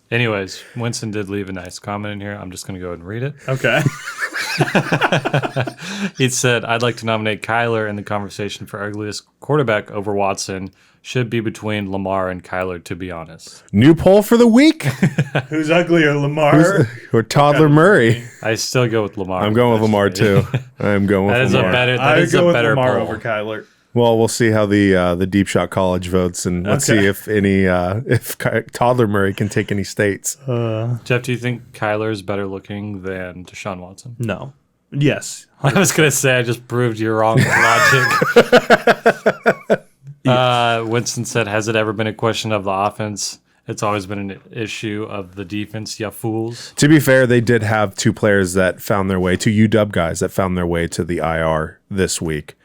Anyways, Winston did leave a nice comment in here. I'm just going to go ahead and read it. Okay. He said, I'd like to nominate Kyler in the conversation for ugliest quarterback over Watson. Should be between Lamar and Kyler, to be honest. New poll for the week. Who's uglier, Lamar or Toddler Murray? I still go with Lamar. I'm going with Lamar, too. I'm going with Lamar. That is a better Lamar poll. over Kyler. Well, we'll see how the Deep Shot College votes, and let's see if Toddler Murray can take any states. Jeff, do you think Kyler is better looking than Deshaun Watson? No. Yes. 100%. I was going to say I just proved you wrong with logic. Winston said, has it ever been a question of the offense? It's always been an issue of the defense, ya fools. To be fair, they did have 2 players that found their way, 2 UW guys that found their way to the IR this week.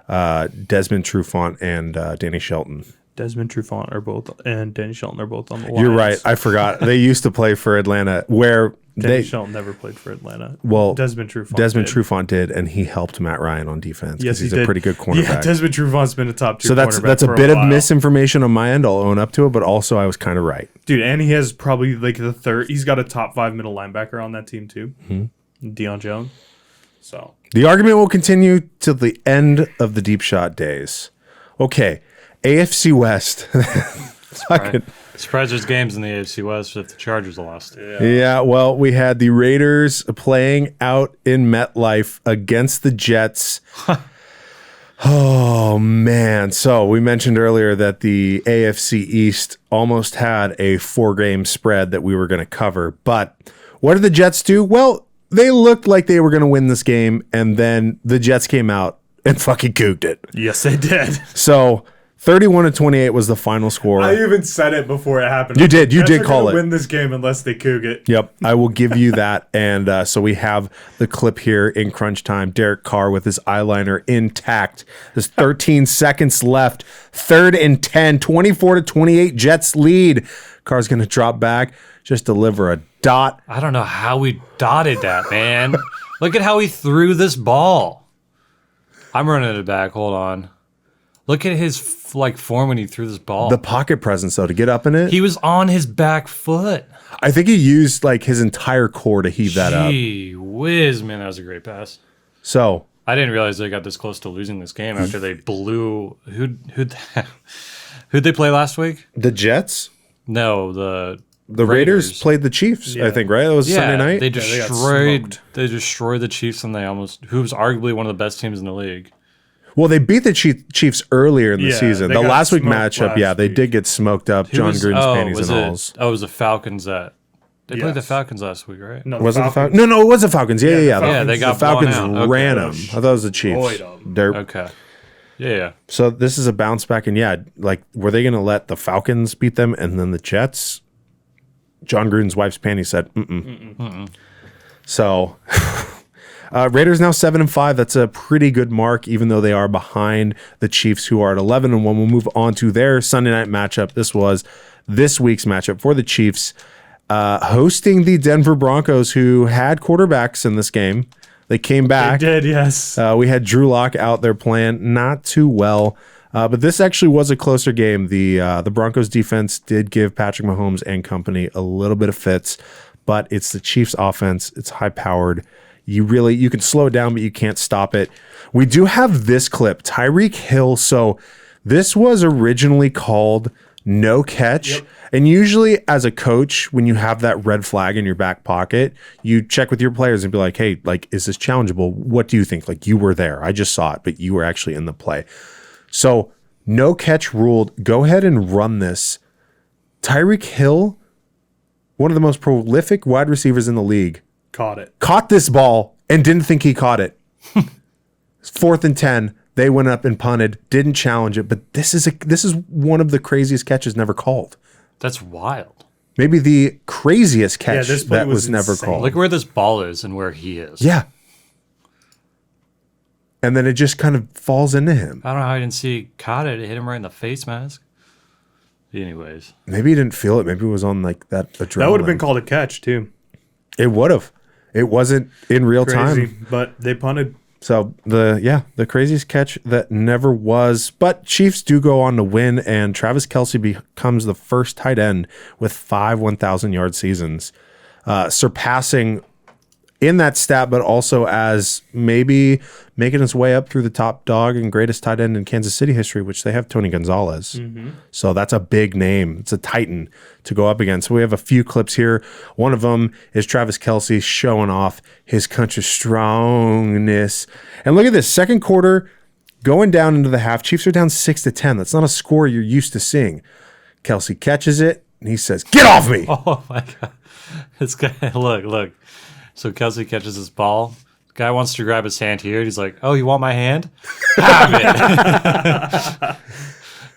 Desmond Trufant and Danny Shelton. Desmond Trufant and Danny Shelton are both on the Lions. You're right. I forgot. They used to play for Atlanta, where Danny Shelton never played for Atlanta. Well, Desmond Trufant did, and he helped Matt Ryan on defense because yes, he's a pretty good cornerback. Yeah, Desmond Trufant's been a top 2 so cornerback. So that's a bit of misinformation on my end. I'll own up to it, but also I was kind of right. Dude, and he has probably the third. He's got a top 5 middle linebacker on that team too. Mm-hmm. Deion Jones. So the argument will continue till the end of the Deep Shot days. Okay, AFC West. Surprised there's games in the AFC West if the Chargers lost. Yeah, well, we had the Raiders playing out in MetLife against the Jets. Oh, man. So we mentioned earlier that the AFC East almost had a 4-game spread that we were going to cover. But what did the Jets do? Well, they looked like they were going to win this game, and then the Jets came out and fucking cooked it. Yes, they did. So 31-28 was the final score. I even said it before it happened. You did call it. Win this game unless they cook it. Yep, I will give you that. And so we have the clip here in crunch time. Derek Carr with his eyeliner intact. There's 13 seconds left. 3rd and 10. 24-28. Jets lead. Carr's going to drop back. Just deliver a dot. I don't know how we dotted that, man. Look at how he threw this ball. I'm running it back. Hold on. Look at his form when he threw this ball. The pocket presence, though, to get up in it. He was on his back foot. I think he used his entire core to heave that up. Gee whiz, man, that was a great pass. So I didn't realize they got this close to losing this game after they blew. Who'd they play last week? The Jets? No, the the Raiders played the Chiefs, I think, right? It was Sunday night. They got destroyed. smoked. They destroyed the Chiefs, and who was arguably one of the best teams in the league. Well, they beat the Chiefs earlier in the season. they The got last week smoked matchup, last they week. did get smoked up. John Gruden's panties and alls. Oh, it was the Falcons that they played the Yes. Falcons last week, right? No, Was it the Falcons? No, it was the Falcons. Yeah. Yeah, they got the Falcons blown out. ran Okay. them. I thought it was the Chiefs. Destroyed 'em. They're- Okay. Yeah. So this is a bounce back, and were they going to let the Falcons beat them and then the Jets? John Gruden's wife's panties said, "Mm-mm." So Raiders now 7-5. That's a pretty good mark, even though they are behind the Chiefs, who are at 11-1. We'll move on to their Sunday night matchup. This was this week's matchup for the Chiefs, hosting the Denver Broncos, who had quarterbacks in this game. They came back. They did, yes. We had Drew Lock out there playing not too well. But this actually was a closer game. The Broncos defense did give Patrick Mahomes and company a little bit of fits, but it's the Chiefs offense. It's high powered. You can slow it down, but you can't stop it. We do have this clip, Tyreek Hill. So this was originally called no catch. Yep. And usually as a coach, when you have that red flag in your back pocket, you check with your players and be like, hey, is this challengeable? What do you think? You were there. I just saw it, but you were actually in the play. So no catch ruled. Go ahead and run this. Tyreek Hill, one of the most prolific wide receivers in the league, caught this ball and didn't think he caught it. 4th and 10. They went up and punted, didn't challenge it, but this is one of the craziest catches never called. That's wild. Maybe the craziest catch this play that was never insane. called. Look where this ball is and where he is. Yeah. And then it just kind of falls into him. I don't know how I didn't see he caught it. It hit him right in the face mask. Anyways. Maybe he didn't feel it. Maybe it was on that adrenaline. That would have been called a catch, too. It would have. It wasn't in real Crazy, time. but they punted. So the craziest catch that never was. But Chiefs do go on to win, and Travis Kelce becomes the first tight end with 5 1,000-yard seasons, surpassing in that stat, but also as maybe making his way up through the top dog and greatest tight end in Kansas City history, which they have Tony Gonzalez. So that's a big name. It's a titan to go up against. So we have a few clips here. One of them is Travis Kelce showing off his country strongness. And look at this, second quarter going down into the half. Chiefs are down 6-10. That's not a score you're used to seeing. Kelce catches it and he says, "Get off me!" Oh my God. This guy, look. So Kelce catches his ball. Guy wants to grab his hand here. He's like, "Oh, you want my hand? Have it."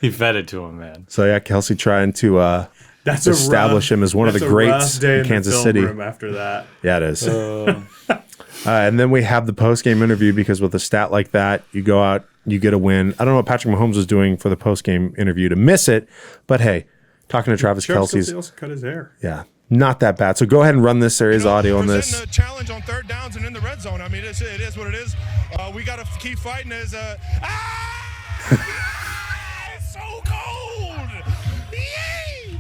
He fed it to him, man. So yeah, Kelce trying to establish him as one of the greats in Kansas City. After that, Yeah, it is. And then we have the post-game interview, because with a stat like that, you go out, you get a win. I don't know what Patrick Mahomes was doing for the post-game interview to miss it, but hey, talking to Travis Kelce's, also cut his hair. yeah, not that bad. So go ahead and run this. There is audio on this. The challenge on third downs and in the red zone. I mean, it is what it is. We got to keep fighting. It's so cold. Yay!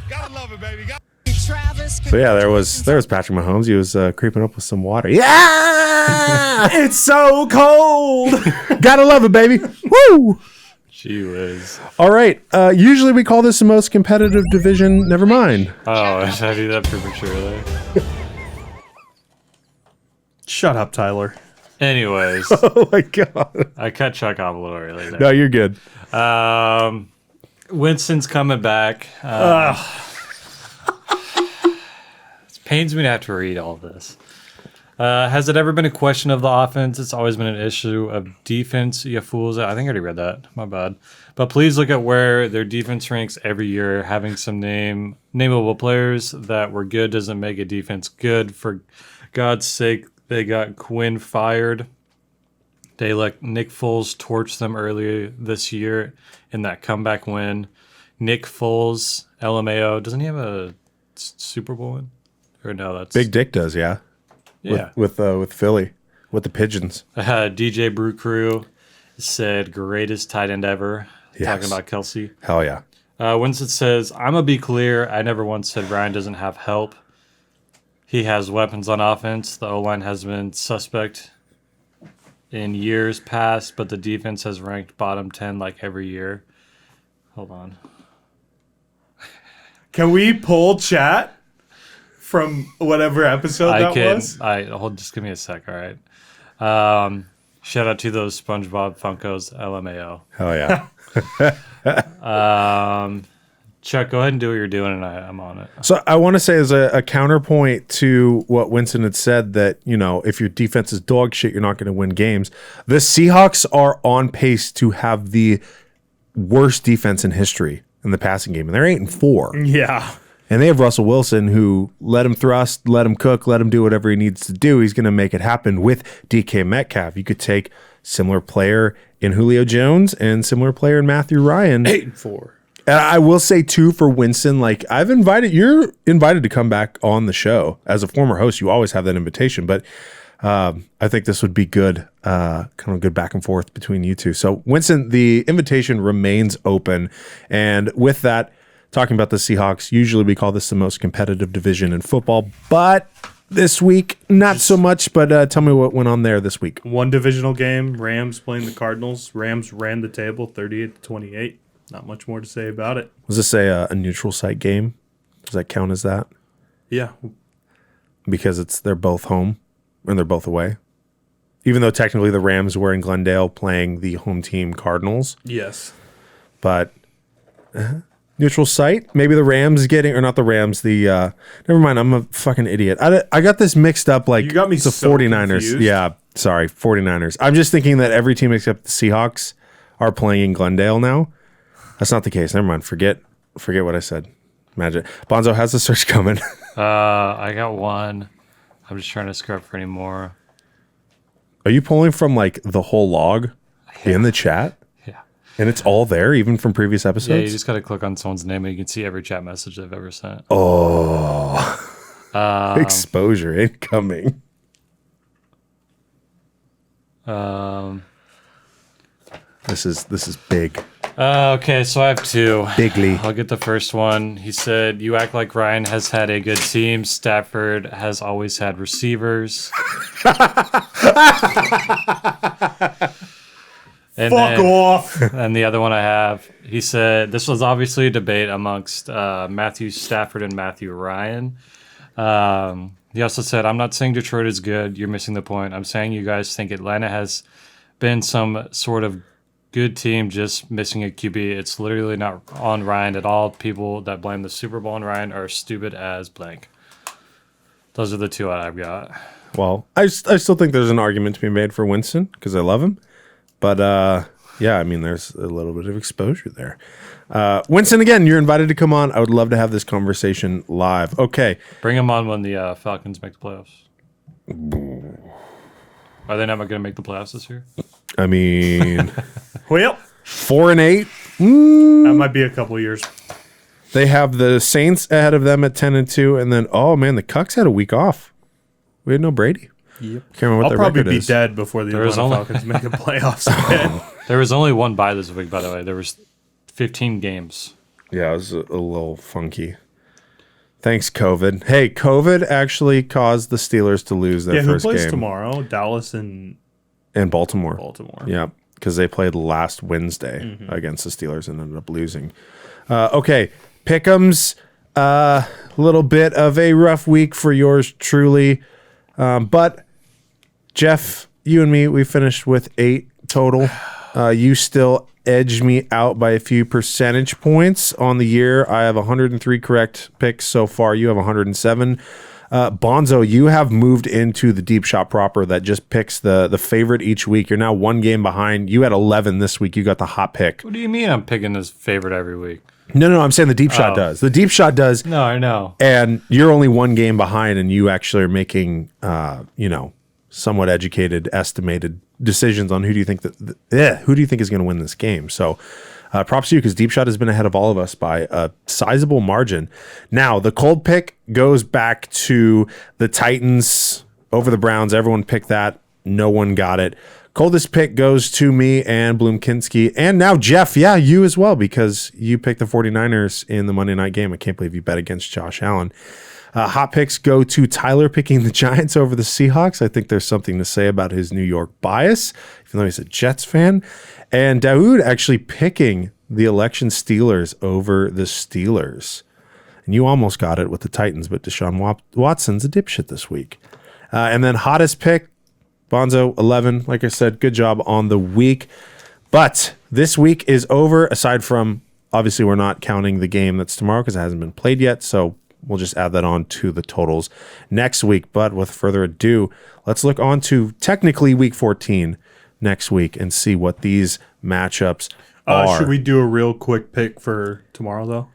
Gotta love it, baby. So yeah, there was Patrick Mahomes. He was creeping up with some water. Yeah, It's so cold. gotta love it, baby. Woo! Gee whiz. All right. Usually we call this the most competitive division. Never mind. Oh, did I do that prematurely? Shut up, Tyler. Anyways, Oh my god. I cut Chuck off a little early there. No, you're good. Winston's coming back. It pains me to have to read all this. Has it ever been a question of the offense? It's always been an issue of defense. You fools. I think I already read that. My bad. But please look at where their defense ranks every year. Having some nameable players that were good doesn't make a defense good. For God's sake, they got Quinn fired. They let Nick Foles torch them earlier this year in that comeback win. Nick Foles, LMAO, doesn't he have a Super Bowl win? Or no, that's Big Dick does, yeah. yeah. With Philly, with the Pigeons. DJ Brew Crew said greatest tight end ever. Yes. Talking about Kelce. Hell yeah. Winston says, I'm going to be clear. I never once said Ryan doesn't have help. He has weapons on offense. The O-line has been suspect in years past, but the defense has ranked bottom 10 like every year. Hold on. Can we pull chat from whatever episode was? Just give me a sec, all right? Shout out to those SpongeBob Funkos, LMAO. Hell yeah. Chuck, go ahead and do what you're doing, and I'm on it. So I want to say as a counterpoint to what Winston had said that, if your defense is dog shit, you're not going to win games. The Seahawks are on pace to have the worst defense in history in the passing game, and they're 8-4. Yeah. And they have Russell Wilson, who let him thrust, let him cook, let him do whatever he needs to do. He's going to make it happen with DK Metcalf. You could take similar player in Julio Jones and similar player in Matthew Ryan. 8-4. And I will say too for Winston, like you're invited to come back on the show. As a former host, you always have that invitation. But I think this would be good, kind of good back and forth between you two. So Winston, the invitation remains open. And with that, talking about the Seahawks, usually we call this the most competitive division in football, but this week, not so much. But tell me what went on there this week. One divisional game, Rams playing the Cardinals. Rams ran the table 38-28. Not much more to say about it. Was this a neutral site game? Does that count as that? Yeah. Because they're both home and they're both away? Even though technically the Rams were in Glendale playing the home team Cardinals. Yes. But neutral site? Maybe the Rams or not the Rams, never mind, I'm a fucking idiot. I got this mixed up like you got me the so 49ers. confused. Yeah, sorry, 49ers. I'm just thinking that every team except the Seahawks are playing in Glendale now. That's not the case. Never mind. Forget what I said. Imagine. Bonzo, how's the search coming? I got one. I'm just trying to scrub for any more. Are you pulling from like the whole log in the chat? Yeah. And it's all there, even from previous episodes? Yeah, you just got to click on someone's name and you can see every chat message they've ever sent. Oh. Exposure incoming. This is big. Okay, so I have two. Bigly. I'll get the first one. He said, "You act like Ryan has had a good team. Stafford has always had receivers." And Fuck off. And the other one I have, he said, this was obviously a debate amongst Matthew Stafford and Matthew Ryan. He also said, "I'm not saying Detroit is good. You're missing the point. I'm saying you guys think Atlanta has been some sort of good team, just missing a QB. It's literally not on Ryan at all. People that blame the Super Bowl on Ryan are stupid as blank." Those are the two I've got. Well, I still think there's an argument to be made for Winston because I love him. But, yeah, I mean, there's a little bit of exposure there. Winston, again, you're invited to come on. I would love to have this conversation live. Okay. Bring him on when the Falcons make the playoffs. Are they not going to make the playoffs this year? I mean, Well, 4-8. that might be a couple years. They have the Saints ahead of them at 10-2, and then oh man, the Cucks had a week off. We had no Brady. Yep. Can't remember what I'll their probably record be is. dead before the Atlanta Falcons make a playoffs again. There was only one bye this week, by the way. There was 15 games. Yeah, it was a little funky. Thanks, COVID. Hey, COVID actually caused the Steelers to lose their first game. Who plays tomorrow? Dallas and Baltimore. Baltimore. Yeah, because they played last Wednesday against the Steelers and ended up losing. Okay, Pick'ems. A little bit of a rough week for yours truly. But, Jeff, you and me, we finished with 8 total. You still edged me out by a few percentage points on the year. I have 103 correct picks so far. You have 107. Bonzo, you have moved into the deep shot proper that just picks the favorite each week. You're now 1 game behind. You had 11 this week. You got the hot pick. What do you mean I'm picking his favorite every week? No, I'm saying the deep shot does. The deep shot does. No, I know. And you're only 1 game behind, and you actually are making, somewhat educated, estimated decisions on who do you think is going to win this game. So, props to you because deep shot has been ahead of all of us by a sizable margin. Now, the cold pick goes back to the Titans over the Browns. Everyone picked that. No one got it. Coldest pick goes to me and Blumkinski. And now, Jeff, yeah, you as well, because you picked the 49ers in the Monday night game. I can't believe you bet against Josh Allen. Hot picks go to Tyler picking the Giants over the Seahawks. I think there's something to say about his New York bias, even though he's a Jets fan. And Daoud actually picking the election Steelers over the Steelers. And you almost got it with the Titans, but Deshaun Watson's a dipshit this week. And then hottest pick, Bonzo, 11. Like I said, good job on the week. But this week is over, aside from, obviously, we're not counting the game that's tomorrow because it hasn't been played yet. So we'll just add that on to the totals next week. But with further ado, let's look on to technically week 14 next week and see what these matchups are. Should we do a real quick pick for tomorrow, though?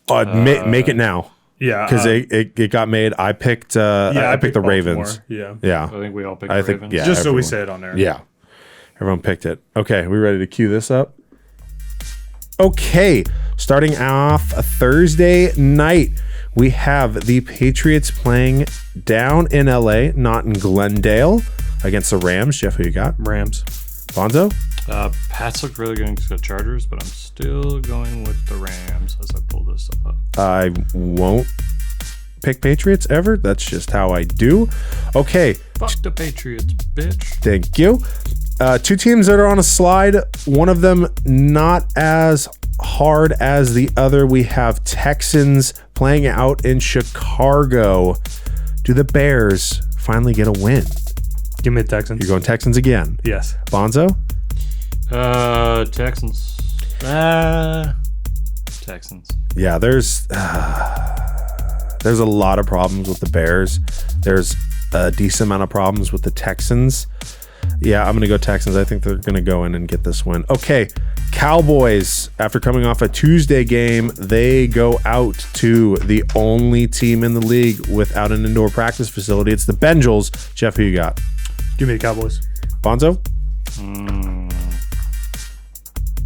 Make it now. Yeah. Because it got made. I picked I picked the Ravens. Yeah. Yeah. I think we all picked the Ravens. Yeah, Just so we everyone. say it on there. Yeah. Everyone picked it. Okay, we ready to cue this up? Okay, starting off a Thursday night, we have the Patriots playing down in LA, not in Glendale, against the Rams. Jeff, who you got? Rams. Bonzo? Pats look really good against the Chargers, but I'm still going with the Rams as I pull this up. I won't pick Patriots ever. That's just how I do. Okay. Fuck the Patriots, bitch. Thank you. Two teams that are on a slide. One of them not as hard as the other. We have Texans playing out in Chicago. Do the Bears finally get a win? Give me the Texans. You're going Texans again. Yes. Bonzo? Texans. Texans. Yeah, there's a lot of problems with the Bears. There's a decent amount of problems with the Texans. Yeah, I'm going to go Texans. I think they're going to go in and get this win. Okay, Cowboys, after coming off a Tuesday game, they go out to the only team in the league without an indoor practice facility. It's the Bengals. Jeff, who you got? Give me the Cowboys. Bonzo?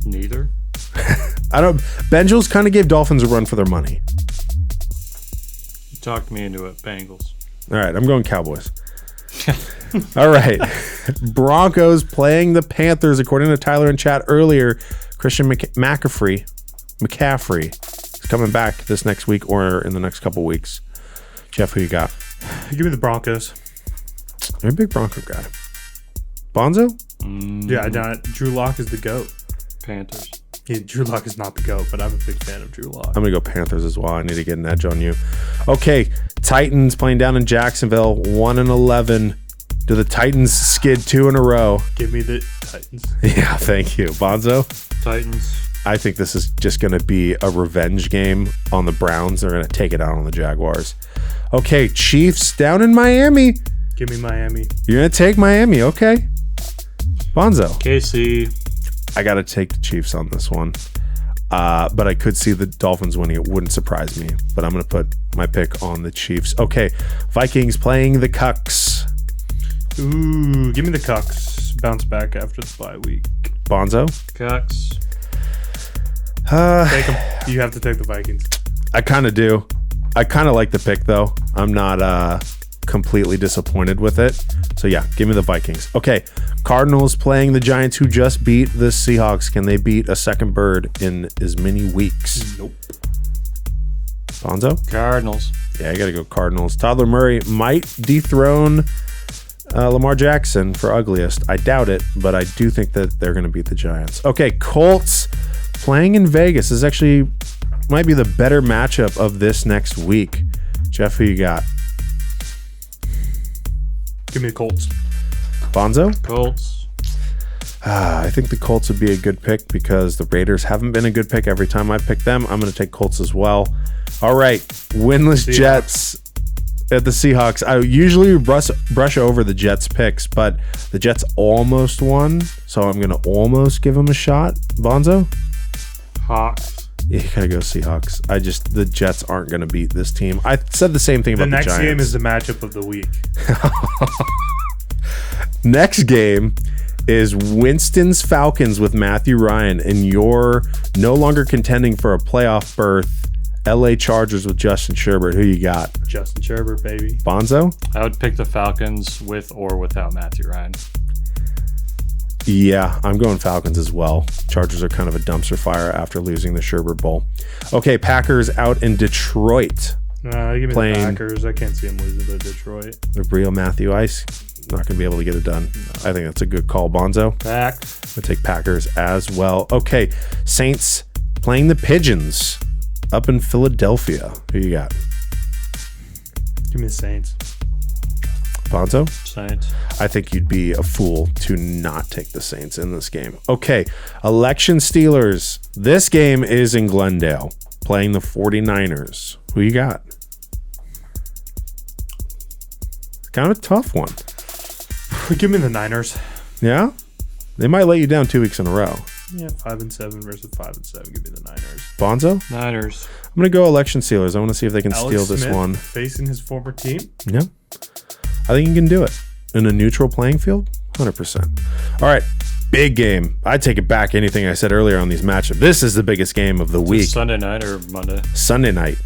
Neither. Bengals kind of gave Dolphins a run for their money. You talked me into it. Bengals. All right, I'm going Cowboys. All right. Broncos playing the Panthers. According to Tyler in chat earlier, Christian McCaffrey is coming back this next week or in the next couple weeks. Jeff, who you got? Give me the Broncos. You're a big Bronco guy. Bonzo? Yeah, Drew Lock is the GOAT. Panthers. Yeah, Drew Lock is not the GOAT, but I'm a big fan of Drew Lock. I'm going to go Panthers as well. I need to get an edge on you. Okay, Titans playing down in Jacksonville, 1-11. Do the Titans skid 2 in a row? Give me the Titans. Yeah, thank you. Bonzo? Titans. I think this is just going to be a revenge game on the Browns. They're going to take it out on the Jaguars. Okay, Chiefs down in Miami. Give me Miami. You're going to take Miami, okay. Bonzo? KC. I got to take the Chiefs on this one. But I could see the Dolphins winning. It wouldn't surprise me. But I'm going to put my pick on the Chiefs. Okay, Vikings playing the Cucks. Ooh, give me the Cucks. Bounce back after the bye week. Bonzo? Cucks. Take them. You have to take the Vikings. I kind of do. I kind of like the pick, though. I'm not completely disappointed with it. So, yeah, give me the Vikings. Okay, Cardinals playing the Giants, who just beat the Seahawks. Can they beat a second bird in as many weeks? Nope. Bonzo? Cardinals. Yeah, I got to go Cardinals. Toddler Murray might dethrone Lamar Jackson for ugliest. I doubt it, but I do think that they're going to beat the Giants. Okay, Colts playing in Vegas. This actually might be the better matchup of this next week. Jeff, who you got? Give me the Colts. Bonzo? Colts. I think the Colts would be a good pick because the Raiders haven't been a good pick every time I pick them. I'm going to take Colts as well. All right, winless Seahawks. Jets at the Seahawks. I usually brush over the Jets picks, but the Jets almost won, so I'm going to almost give them a shot. Bonzo? Hawks. Yeah, you got to go Seahawks. The Jets aren't going to beat this team. I said the same thing about the Giants. The next game is the matchup of the week. Next game is Winston's Falcons with Matthew Ryan, and you're no longer contending for a playoff berth. LA Chargers with Justin Sherbert. Who you got? Justin Sherbert, baby. Bonzo? I would pick the Falcons with or without Matthew Ryan. Yeah, I'm going Falcons as well. Chargers are kind of a dumpster fire after losing the Sherbert Bowl. Okay, Packers out in Detroit. Give me Playing the Packers. I can't see them losing to Detroit. The real Matthew Ice. Not going to be able to get it done. I think that's a good call, Bonzo. Pack. We'll take Packers as well. Okay, Saints playing the Pigeons. up in Philadelphia. Who you got? Give me the Saints. Bonzo? Saints. I think you'd be a fool to not take the Saints in this game. Okay, election Steelers. This game is in Glendale, playing the 49ers. Who you got? Kind of a tough one. Give me the Niners. Yeah? They might let you down 2 weeks in a row. Yeah, 5-7 versus 5-7. Give me the Niners. Bonzo? Niners. I'm going to go election Steelers. I want to see if they can Alex steal this Smith one. facing his former team. Yeah. I think you can do it. In a neutral playing field, 100%. All right. Big game. I take it back anything I said earlier on these matchups. This is the biggest game of the week. Sunday night or Monday? Sunday night.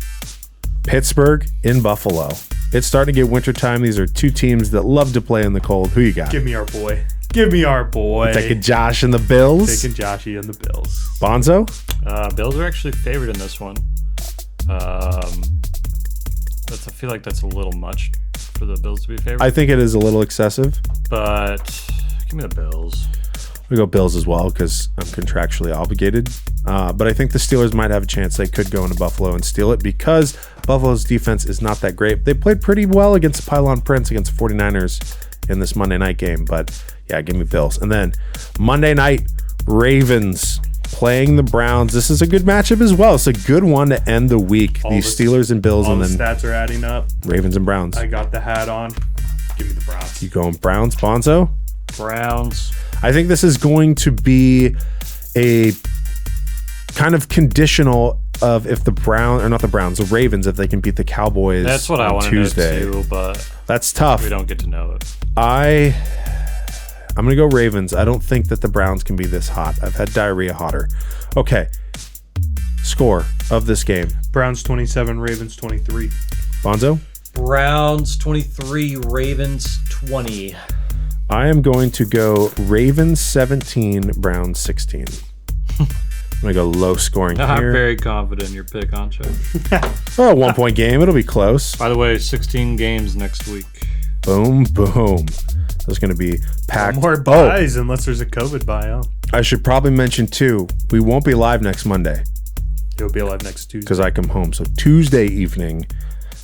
Pittsburgh in Buffalo. It's starting to get wintertime. These are two teams that love to play in the cold. Who you got? Give me our boy. Give me our boy. Taking Josh and the Bills. Taking Joshy and the Bills. Bonzo? Bills are actually favored in this one. I feel like that's a little much for the Bills to be favored. I think it is a little excessive. But give me the Bills. We go Bills as well because I'm contractually obligated. But I think the Steelers might have a chance. They could go into Buffalo and steal it because Buffalo's defense is not that great. They played pretty well against Pylon Prince against the 49ers in this Monday night game. But yeah, give me Bills. And then Monday night, Ravens playing the Browns. This is a good matchup as well. It's a good one to end the week. These Steelers and Bills, all and the then stats are adding up. Ravens and Browns. I got the hat on. Give me the Browns. You going Browns, Bonzo? Browns. I think this is going to be a kind of conditional of if the the Ravens, if they can beat the Cowboys. That's what I want Tuesday. to know too, but that's tough. We don't get to know it. I'm gonna go Ravens. I don't think that the Browns can be this hot. I've had diarrhea hotter. Okay. Score of this game. Browns 27, Ravens 23. Bonzo? Browns 23, Ravens 20. I am going to go Ravens 17, Browns 16. I'm going to go low scoring here. I'm very confident in your pick, Ancho. Oh, 1 point game. It'll be close. By the way, 16 games next week. Boom, boom. There's going to be packed. No more buys unless there's a COVID buy. Huh? I should probably mention, too, we won't be live next Monday. You'll be live next Tuesday. Because I come home. So Tuesday evening,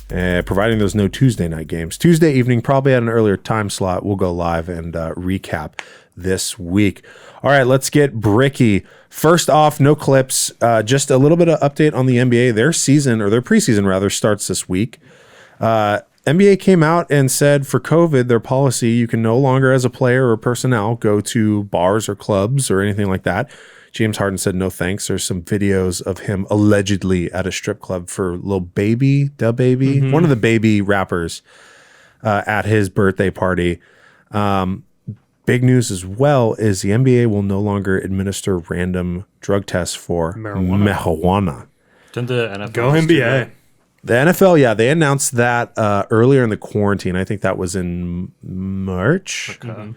providing there's no Tuesday night games. Tuesday evening, probably at an earlier time slot, we'll go live and recap this week. All right, let's get bricky. First off, no clips. Just a little bit of update on the NBA. Their season, or their preseason rather, starts this week. NBA came out and said for COVID, their policy, you can no longer as a player or personnel go to bars or clubs or anything like that. James Harden said no thanks. There's some videos of him allegedly at a strip club for Lil Baby, Da Baby, one of the baby rappers at his birthday party. Big news as well is the NBA will no longer administer random drug tests for marijuana. Didn't the NFL go NBA? The NFL, yeah, they announced that earlier in the quarantine. I think that was in March. Okay.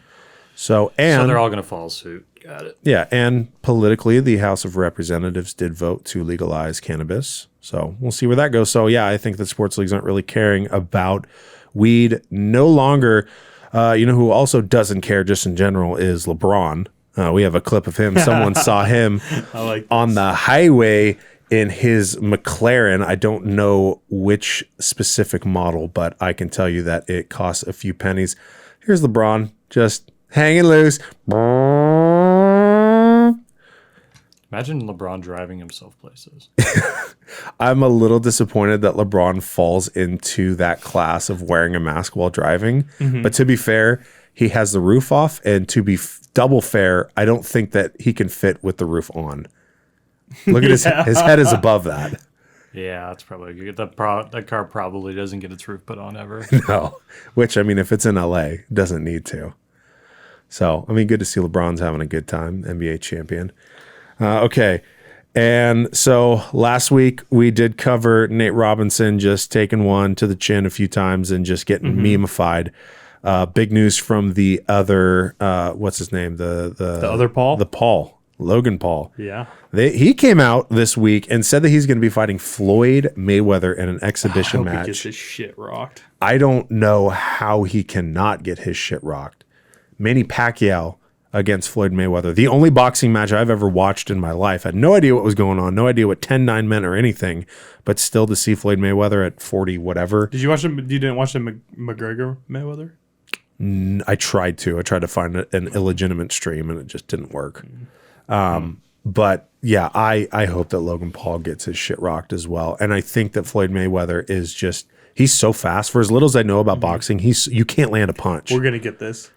So they're all going to follow suit. Got it. Yeah, and politically, the House of Representatives did vote to legalize cannabis. So we'll see where that goes. So yeah, I think that sports leagues aren't really caring about weed no longer. You know who also doesn't care just in general is LeBron. We have a clip of him. Someone saw him on the highway in his McLaren. I don't know which specific model, but I can tell you that it costs a few pennies. Here's LeBron just hanging loose. Imagine LeBron driving himself places. I'm a little disappointed that LeBron falls into that class of wearing a mask while driving. But to be fair, he has the roof off. And to be double fair, I don't think that he can fit with the roof on. Look at his head is above that. Yeah, that's probably good. That car probably doesn't get its roof put on ever. No, which, I mean, if it's in LA, it doesn't need to. So, I mean, good to see LeBron's having a good time, NBA champion. Okay. And so last week we did cover Nate Robinson just taking one to the chin a few times and just getting memeified. Big news from the other, what's his name? The other Paul? The Paul. Logan Paul. Yeah. He came out this week and said that he's going to be fighting Floyd Mayweather in an exhibition match. He gets his shit rocked. I don't know how he cannot get his shit rocked. Manny Pacquiao against Floyd Mayweather. The only boxing match I've ever watched in my life. I had no idea what was going on, no idea what 10-9 meant or anything, but still to see Floyd Mayweather at 40 whatever. Did you watch him? You didn't watch the McGregor Mayweather? I tried to find an illegitimate stream and it just didn't work. But yeah, I hope that Logan Paul gets his shit rocked as well. And I think that Floyd Mayweather is just, he's so fast. For as little as I know about boxing, you can't land a punch. We're going to get this.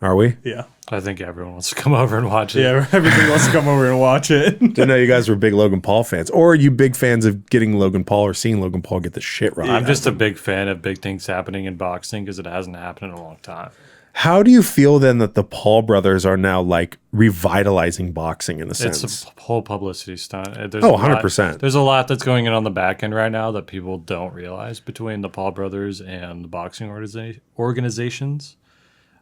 Are we? Yeah. I think everyone wants to come over and watch it. Yeah, everybody wants to come over and watch it. I know you guys were big Logan Paul fans. Or are you big fans of getting Logan Paul or seeing Logan Paul get the shit rocked? I'm just a big fan of big things happening in boxing because it hasn't happened in a long time. How do you feel then that the Paul brothers are now like revitalizing boxing in a sense? It's a whole publicity stunt. There's 100%. There's a lot that's going on the back end right now that people don't realize between the Paul brothers and the boxing organizations.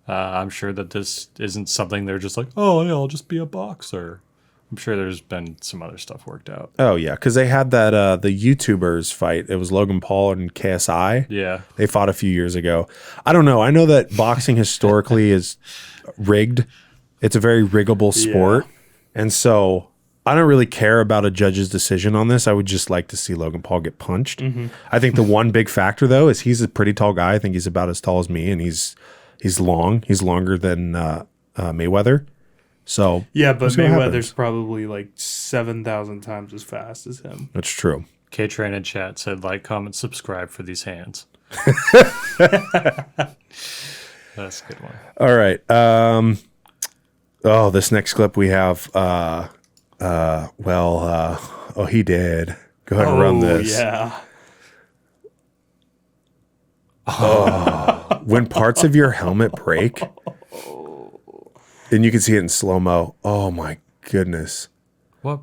I'm sure that this isn't something they're just like, oh, yeah, I'll just be a boxer. I'm sure there's been some other stuff worked out. Oh, yeah, because they had that the YouTubers fight. It was Logan Paul and KSI. Yeah. They fought a few years ago. I don't know. I know that boxing historically is rigged. It's a very riggable sport. Yeah. And so I don't really care about a judge's decision on this. I would just like to see Logan Paul get punched. Mm-hmm. I think the one big factor, though, is he's a pretty tall guy. I think he's about as tall as me, and he's long. He's longer than Mayweather. So yeah, but Mayweather's probably like 7,000 times as fast as him. That's true. K-Train in chat said, like, comment, subscribe for these hands. That's a good one. All right. This next clip we have. He did. Go ahead and run this. Yeah. When parts of your helmet break. And you can see it in slow-mo. Oh, my goodness. What?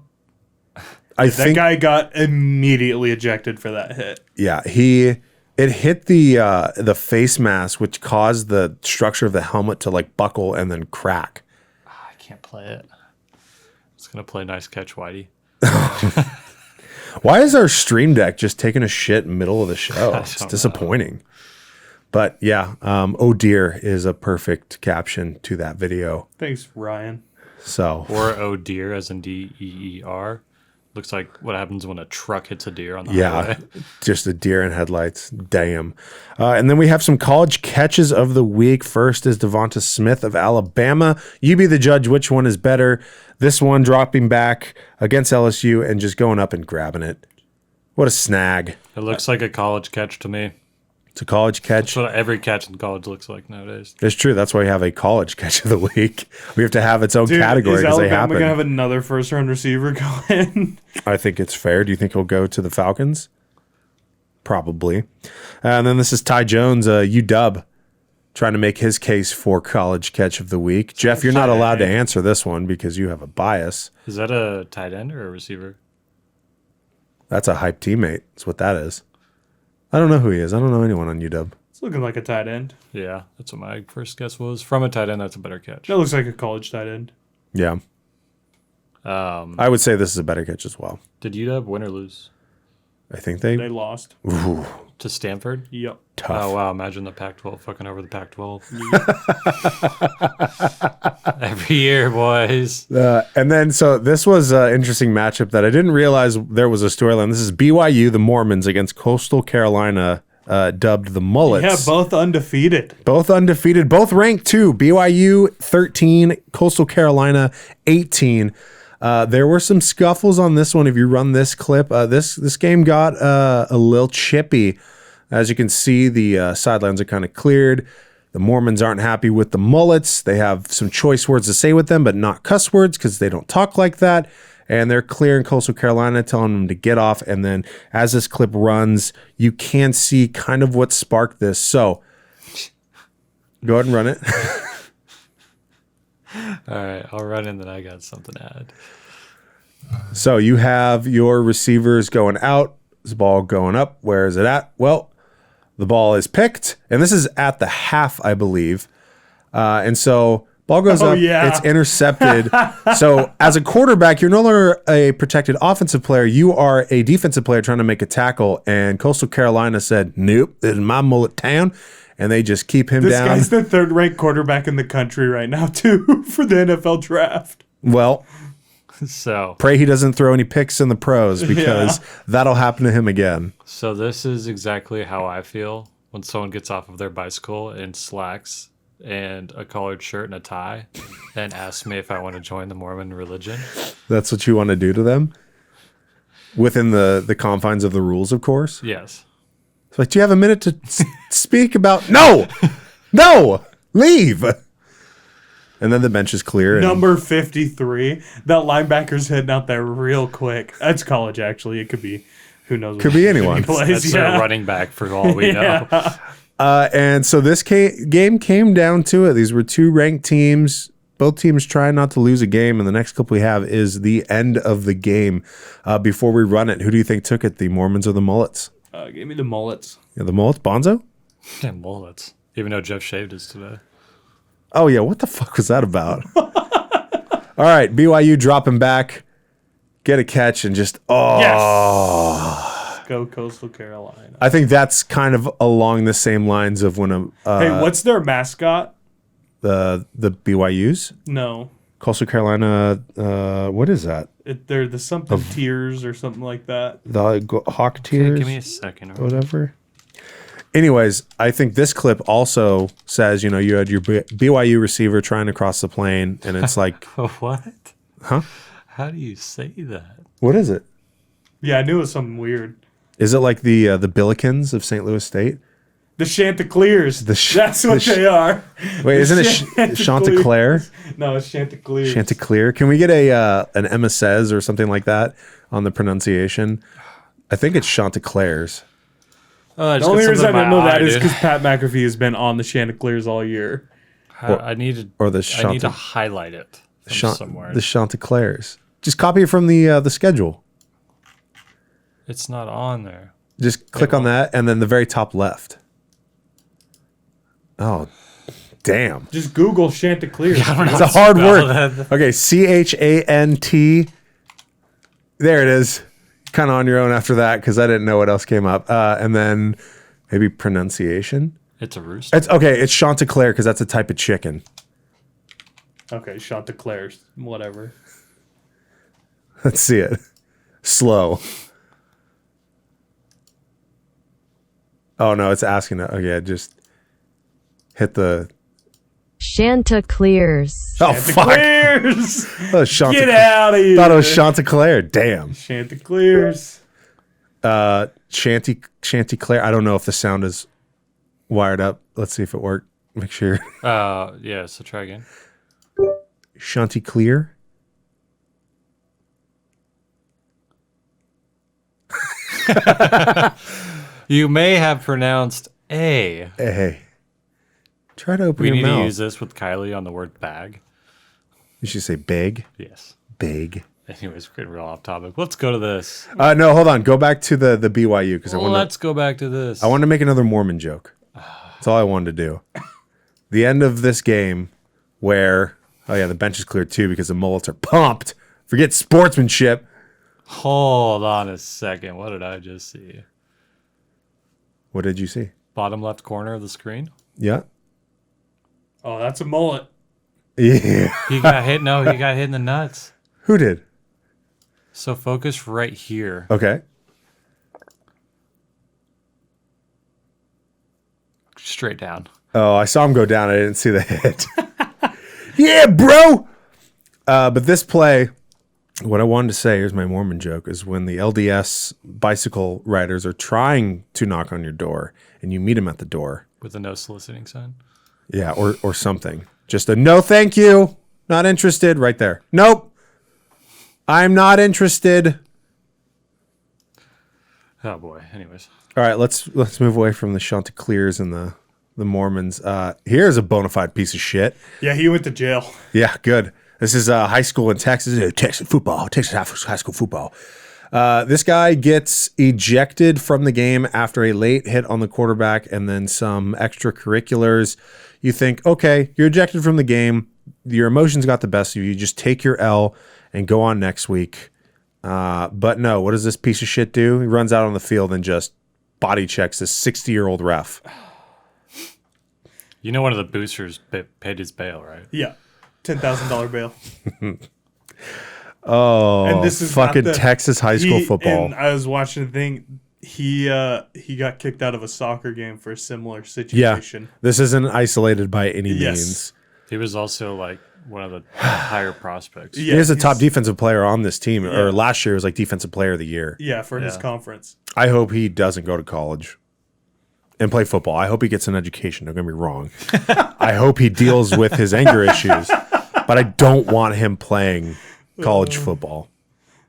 I think that guy got immediately ejected for that hit. Yeah, it hit the face mask, which caused the structure of the helmet to like buckle and then crack. I can't play it. It's going to play Nice Catch, Whitey. Why is our stream deck just taking a shit in the middle of the show? It's disappointing. Know. But yeah, oh dear is a perfect caption to that video. Thanks, Ryan. So or oh dear as in DEER. Looks like what happens when a truck hits a deer on the highway. Just a deer in headlights. Damn. And then we have some college catches of the week. First is Devonta Smith of Alabama. You be the judge which one is better. This one dropping back against LSU and just going up and grabbing it. What a snag. It looks like a college catch to me. It's a college catch. That's what every catch in college looks like nowadays. It's true. That's why we have a college catch of the week. We have to have its own category because they happen. Is Alabama going to have another first-round receiver go in? I think it's fair. Do you think he'll go to the Falcons? Probably. And then this is Ty Jones, UW, trying to make his case for college catch of the week. Jeff, you're not allowed to answer this one because you have a bias. Is that a tight end or a receiver? That's a hype teammate. That's what that is. I don't know who he is. I don't know anyone on UW. It's looking like a tight end. Yeah, that's what my first guess was. From a tight end, that's a better catch. That looks like a college tight end. Yeah. I would say this is a better catch as well. Did UW win or lose? I think they lost. Ooh. To Stanford? Yep. Tough. Oh, wow. Imagine the Pac-12 fucking over the Pac-12. Every year, boys. And then, so this was an interesting matchup that I didn't realize there was a storyline. This is BYU, the Mormons, against Coastal Carolina, dubbed the Mullets. Yeah, both undefeated. Both undefeated. Both ranked too. BYU 13, Coastal Carolina 18. There were some scuffles on this one. If you run this clip, this game got a little chippy. As you can see, the sidelines are kind of cleared. The Mormons aren't happy with the Mullets. They have some choice words to say with them, but not cuss words because they don't talk like that. And they're clearing Coastal Carolina, telling them to get off. And then as this clip runs, you can see kind of what sparked this. So go ahead and run it. All right, I'll run in, then I got something to add. So you have your receivers going out, this ball going up. Where is it at? Well, the ball is picked, and this is at the half, I believe. And so ball goes up, it's intercepted. So as a quarterback, you're no longer a protected offensive player. You are a defensive player trying to make a tackle. And Coastal Carolina said, nope, this is my mullet town. and they just keep him This down. guy's the third-ranked quarterback in the country right now, too, for the NFL draft. Well, So pray he doesn't throw any picks in the pros because that'll happen to him again. So this is exactly how I feel when someone gets off of their bicycle in slacks and a collared shirt and a tie and asks me if I want to join the Mormon religion. That's what you want to do to them? Within the confines of the rules, of course? Yes. It's like, do you have a minute to speak about... No! Leave! And then the bench is clear. And Number 53. That linebacker's heading out there real quick. That's college, actually. It could be, who knows. Could be anyone. That's a running back for all we know. And so this game came down to it. These were two ranked teams. Both teams trying not to lose a game. And the next clip we have is the end of the game. Before we run it, who do you think took it, the Mormons or the Mullets? Give me the Mullets. Yeah, the Mullets? Bonzo? Yeah, Mullets. Even though Jeff shaved his today. Oh, yeah. What the fuck was that about? All right. BYU dropping back. Get a catch and just, Yes! Go Coastal Carolina. I think that's kind of along the same lines of when Hey, what's their mascot? the BYU's? No. Coastal Carolina, what is that? They're the something tiers or something like that. The Hawk Tears? Give me a second. Whatever. Anyways, I think this clip also says, you had your BYU receiver trying to cross the plane, and it's like... What? Huh? How do you say that? What is it? Yeah, I knew it was something weird. Is it like the Billikens of St. Louis State? The Chanticleers. That's what they are. Wait, isn't it Chanticleer? No, it's Chanticleers. Chanticleer. Can we get an Emma Says or something like that on the pronunciation? I think it's Chanticleers. The only reason I didn't know that is because Pat McAfee has been on the Chanticleers all year. I need to highlight it from somewhere. The Chanticleers. Just copy it from the schedule. It's not on there. Just click on that, and then the very top left. Oh, damn. Just Google Chanticleers. It's a hard word. Okay, CHANT. There it is. Kind of on your own after that because I didn't know what else came up. And then maybe pronunciation. It's a rooster. It's Chanticleer because that's a type of chicken. Okay, Chanticleers. Whatever. Let's see it. Slow. Oh, no, it's asking it. Okay, just hit the... Chanticleers. Oh, fuck. Chanticleers! Get out of here. Thought it was Chanticleer. Damn. Chanticleers. Chanticleer. I don't know if the sound is wired up. Let's see if it worked. Make sure. Yeah, so try again. Chanticleer. You may have pronounced A. Hey. Try to open we your mouth. We need to use this with Kylie on the word bag. You should say big. Yes. Big. Anyways, we're getting real off topic. Let's go to this. No, hold on. Go back to the BYU because Let's go back to this. I wanted to make another Mormon joke. That's all I wanted to do. The end of this game where, the bench is cleared too because the Mullets are pumped. Forget sportsmanship. Hold on a second. What did I just see? What did you see? Bottom left corner of the screen. Yeah. Oh, that's a mullet. Yeah. He got hit. No, he got hit in the nuts. Who did? So focus right here. Okay. Straight down. Oh, I saw him go down. I didn't see the hit. Yeah, bro. But this play, what I wanted to say, here's my Mormon joke, is when the LDS bicycle riders are trying to knock on your door and you meet them at the door. With a no soliciting sign? Yeah, or something. Just a no thank you. Not interested right there. Nope. I'm not interested. Oh boy. Anyways. All right, let's move away from the Chanticleers and the Mormons. Here's a bona fide piece of shit. Yeah, he went to jail. Yeah, good. This is high school in Texas. Texas high school football. This guy gets ejected from the game after a late hit on the quarterback and then some extracurriculars. You think, okay, you're ejected from the game. Your emotions got the best of you. You just take your L and go on next week. But no, what does this piece of shit do? He runs out on the field and just body checks this 60-year-old ref. You know, one of the boosters paid his bail, right? Yeah, $10,000 bail. Oh, And this is fucking not the- Texas high school football. And I was watching the thing. He got kicked out of a soccer game for a similar Yeah, situation. this isn't isolated by any Yes. means. He was also like one of the higher prospects. Yeah, he is a he's- top defensive player on this team, Yeah. or last year was like defensive player of the year. Yeah, for his Yeah. conference. I hope he doesn't go to college and play football. I hope he gets an education. Don't get me wrong. I hope he deals with his anger issues, but I don't want him playing college football.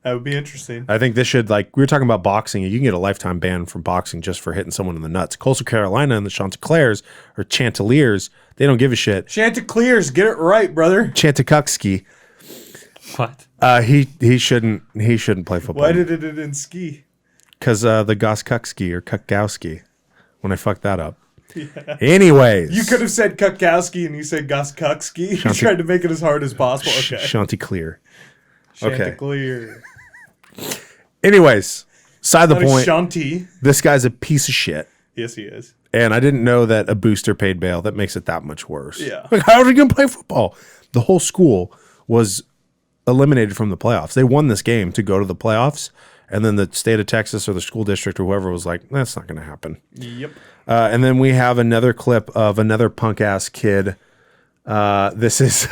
That would be interesting. I think this should, like, we were talking about boxing. You can get a lifetime ban from boxing just for hitting someone in the nuts. Coastal Carolina and the Chanticleers, or Chanticleers, they don't give a shit. Chanticleers, get it right, brother. Chanticleersky, What? he shouldn't play football. Why did it in ski? Because the Goskowski or Kukowski, when I fucked that up. Anyways. You could have said Kukowski and you said Goskowski. You tried to make it as hard as possible. Okay. Chanticleer. Okay. Chanticleer. Anyways, side the Not a point. Shanti. This guy's a piece of shit. Yes, he is. And I didn't know that a booster paid bail. That makes it that much worse. Yeah. Like, how are we going to play football? The whole school was eliminated from the playoffs. They won this game to go to the playoffs. And then the state of Texas or the school district or whoever was like, that's not going to happen. Yep. And then we have another clip of another punk ass kid. This is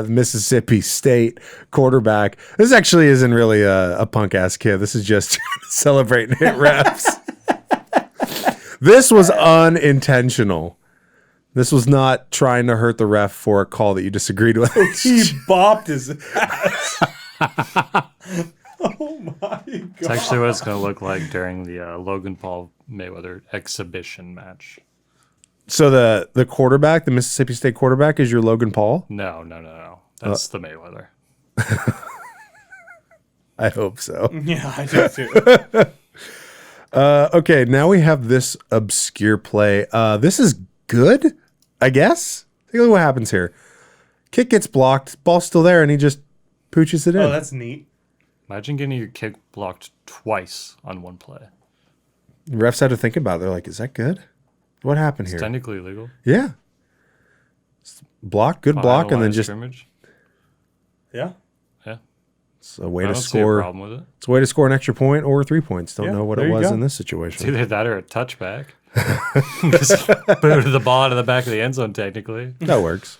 Mississippi State quarterback. This actually isn't really a punk ass kid. This is just celebrating hit refs. This was unintentional. This was not trying to hurt the ref for a call that you disagreed with. He bopped his ass. Oh my god. It's actually what it's going to look like during the Logan Paul Mayweather exhibition match. So the quarterback, the Mississippi State quarterback, is your Logan Paul? No. That's the Mayweather. I hope so. Yeah, I do too. Okay, now we have this obscure play. This is good, I guess. Take a look what happens here. Kick gets blocked, ball's still there, and he just pooches it in. Oh, that's neat. Imagine getting your kick blocked twice on one play. The refs had to think about it. They're like, is that good? What happened It's here? technically illegal. Yeah. Block, good On block, the and line then of just scrimmage. Yeah. Yeah. it's a way I to don't see a score. problem with it. It's a way to score an extra point or 3 points. Don't Yeah, know what there it you was go. in this It's situation. either that or a touchback. Just booted the ball out of the back of the end zone, technically. That works.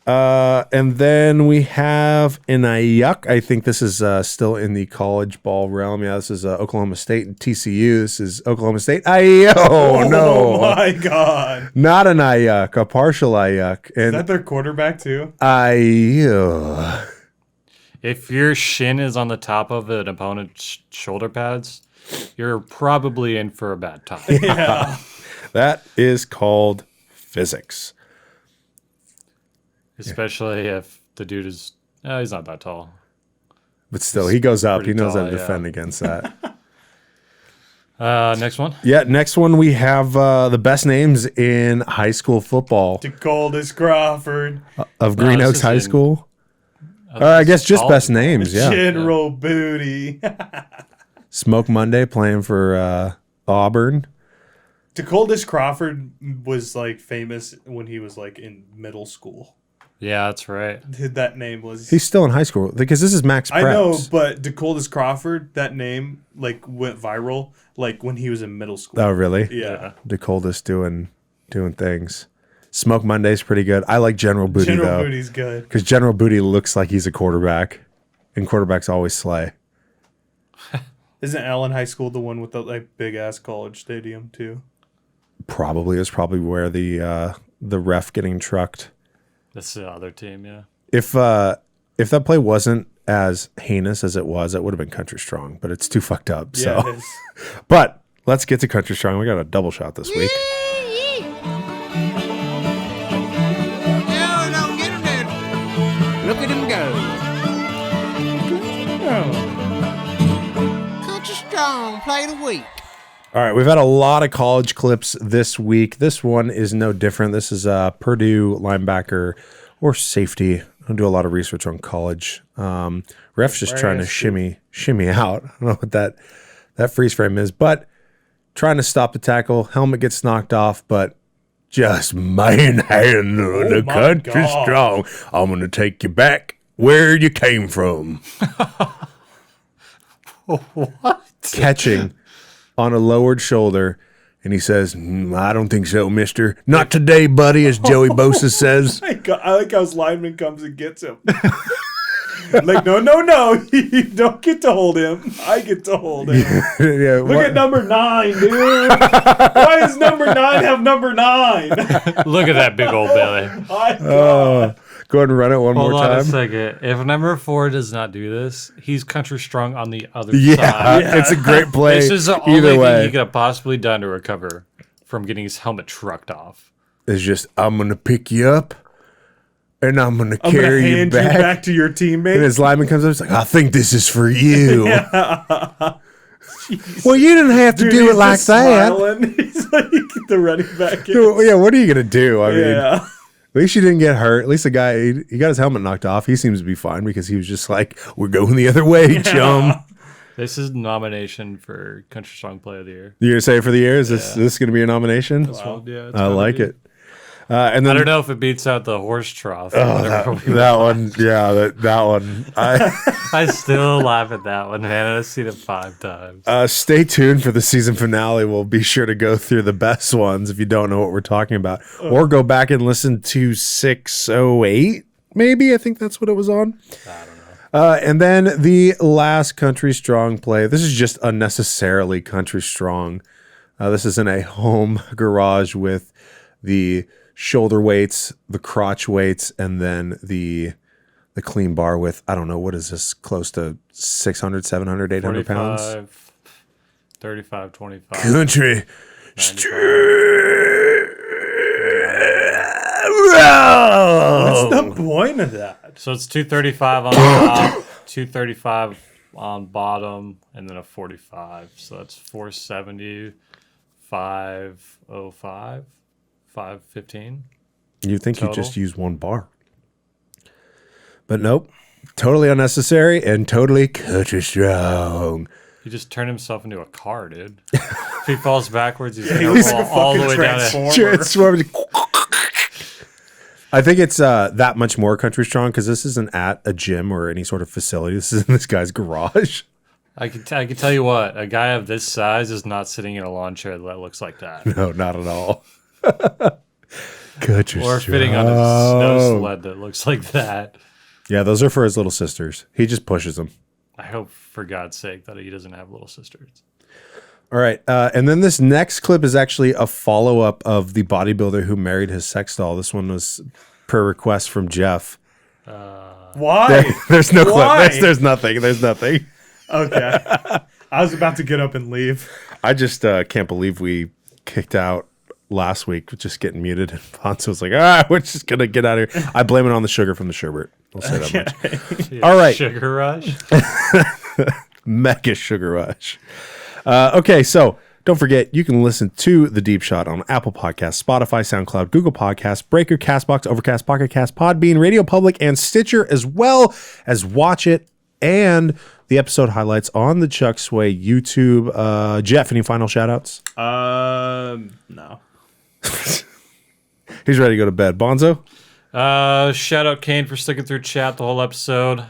And then we have an Ayuk. I think this is still in the college ball realm. Yeah, this is Oklahoma State and TCU. This is Oklahoma State. Oh, no. Oh my god. Not an Ayuk, a partial Ayuk. Is And that their quarterback too? Ayuk. If your shin is on the top of an opponent's shoulder pads, you're probably in for a bad time. Yeah. That is called physics. Especially if the dude is, he's not that tall. But still, he goes up. He pretty knows how tall, to yeah. defend against that. Next one. Yeah, next one we have the best names in high school football DeColdis Crawford. of Green this Oaks is High in- School. I guess just college best names, yeah. General Booty. Smoke Monday playing for Auburn. DeColdis Crawford was like famous when he was like in middle school. Yeah, that's right. That name was. He's still in high school because this is Max Preps. I know, but DeColdis Crawford, that name like went viral like when he was in middle school. Oh, really? Yeah. DeColdis doing things. Smoke Monday's pretty good. I like General Booty General though. Booty's good. Because General Booty looks like he's a quarterback, and quarterbacks always slay. Isn't Allen High School the one with the like big ass college stadium too? Probably is probably where the ref getting trucked. That's the other team, yeah. If that play wasn't as heinous as it was, it would have been Country Strong, but it's too fucked up. Yeah, So, it is. but let's get to Country Strong. We got a double shot this week. No, get him there. Look at him go. Country Strong, play of the week. All right, we've had a lot of college clips this week. This one is no different. This is a Purdue linebacker or safety. I do a lot of research on college. Ref's just trying to shimmy out. I don't know what that freeze frame is, but trying to stop the tackle. Helmet gets knocked off, but Just manhandle the my country God. strong. I'm going to take you back where you came from. What? Catching on a lowered shoulder. And he says, I don't think so, mister. Not today, buddy, as Joey Bosa says. I like how his lineman comes and gets him. Like, no. You don't get to hold him. I get to hold him. Yeah, Look at number 9, dude. Why does number 9 have number 9? Look at that big old belly. Go ahead and run it one Hold more on a time. second. If number 4 does not do this, he's country strong on the other Yeah, side. it's a great play. This is the either only way. thing he could have possibly done to recover from getting his helmet trucked off. It's just, I'm going to pick you up, and I'm going to I'm going to carry you hand back. you back to your teammate. And his lineman comes up, he's like, I think this is for you. Well, you didn't have to Dude, do he's it like just that. smiling. He's like, the running back. Yeah, what are you going to do? I mean, Yeah. at least you didn't get hurt. At least the guy, he got his helmet knocked off. He seems to be fine because he was just like, we're going the other way, chum. This is nomination for Country Strong Play of the Year. You going to say it for the year? Is this going to be a nomination? Wow. Yeah, it's I gotta like be. it. And then I don't know if it beats out the horse trough. that one. Yeah, that one. I still laugh at that one, man. I've seen it 5 times. Stay tuned for the season finale. We'll be sure to go through the best ones if you don't know what we're talking about. Or go back and listen to 608, maybe. I think that's what it was on. I don't know. And then the last Country Strong play. This is just unnecessarily Country Strong. This is in a home garage with the shoulder weights, the crotch weights, and then the clean bar with, I don't know, what is this? Close to 600, 700, 800 pounds? 35, 25. Country. 95. What's the point of that? So it's 235 on top, 235 on bottom, and then a 45. So that's 470, 505, 515. You think you Total. just use one bar. But nope. Totally unnecessary and totally Country Strong. He just turned himself into a car, dude. If he falls backwards, he's He gonna looks fall like a all the way fucking down. transformer. I think it's that much more Country Strong because this isn't at a gym or any sort of facility. This is in this guy's garage. I can tell you what, a guy of this size is not sitting in a lawn chair that looks like that. No, not at all. Country Or Strong. fitting on a snow sled that looks like that. Yeah, those are for his little sisters. He just pushes them. I hope, for God's sake, that he doesn't have little sisters. All right. And then this next clip is actually a follow-up of the bodybuilder who married his sex doll. This one was per request from Jeff. Why? There's no Why? clip. There's nothing. There's nothing. Okay. I was about to get up and leave. I just can't believe we kicked out last week with just getting muted. And Ponce was like, we're just going to get out of here. I blame it on the sugar from the sherbet. I'll say that much. Yeah, All right. Sugar Rush. Mega sugar rush. Okay, so don't forget, you can listen to The Deep Shot on Apple Podcasts, Spotify, SoundCloud, Google Podcasts, Breaker, CastBox, Overcast, Pocket Cast, Podbean, Radio Public, and Stitcher, as well as watch it and the episode highlights on the Chuck Sway YouTube. Jeff, any final shout-outs? No. He's ready to go to bed. Bonzo? Shout out Kane for sticking through chat the whole episode.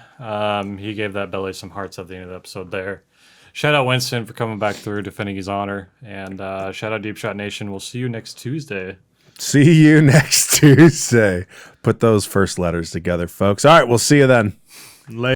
He gave that belly some hearts at the end of the episode there. Shout out Winston for coming back through, defending his honor. And shout out Deep Shot Nation. We'll see you next Tuesday. See you next Tuesday. Put those first letters together, folks. All right, we'll see you then. Later.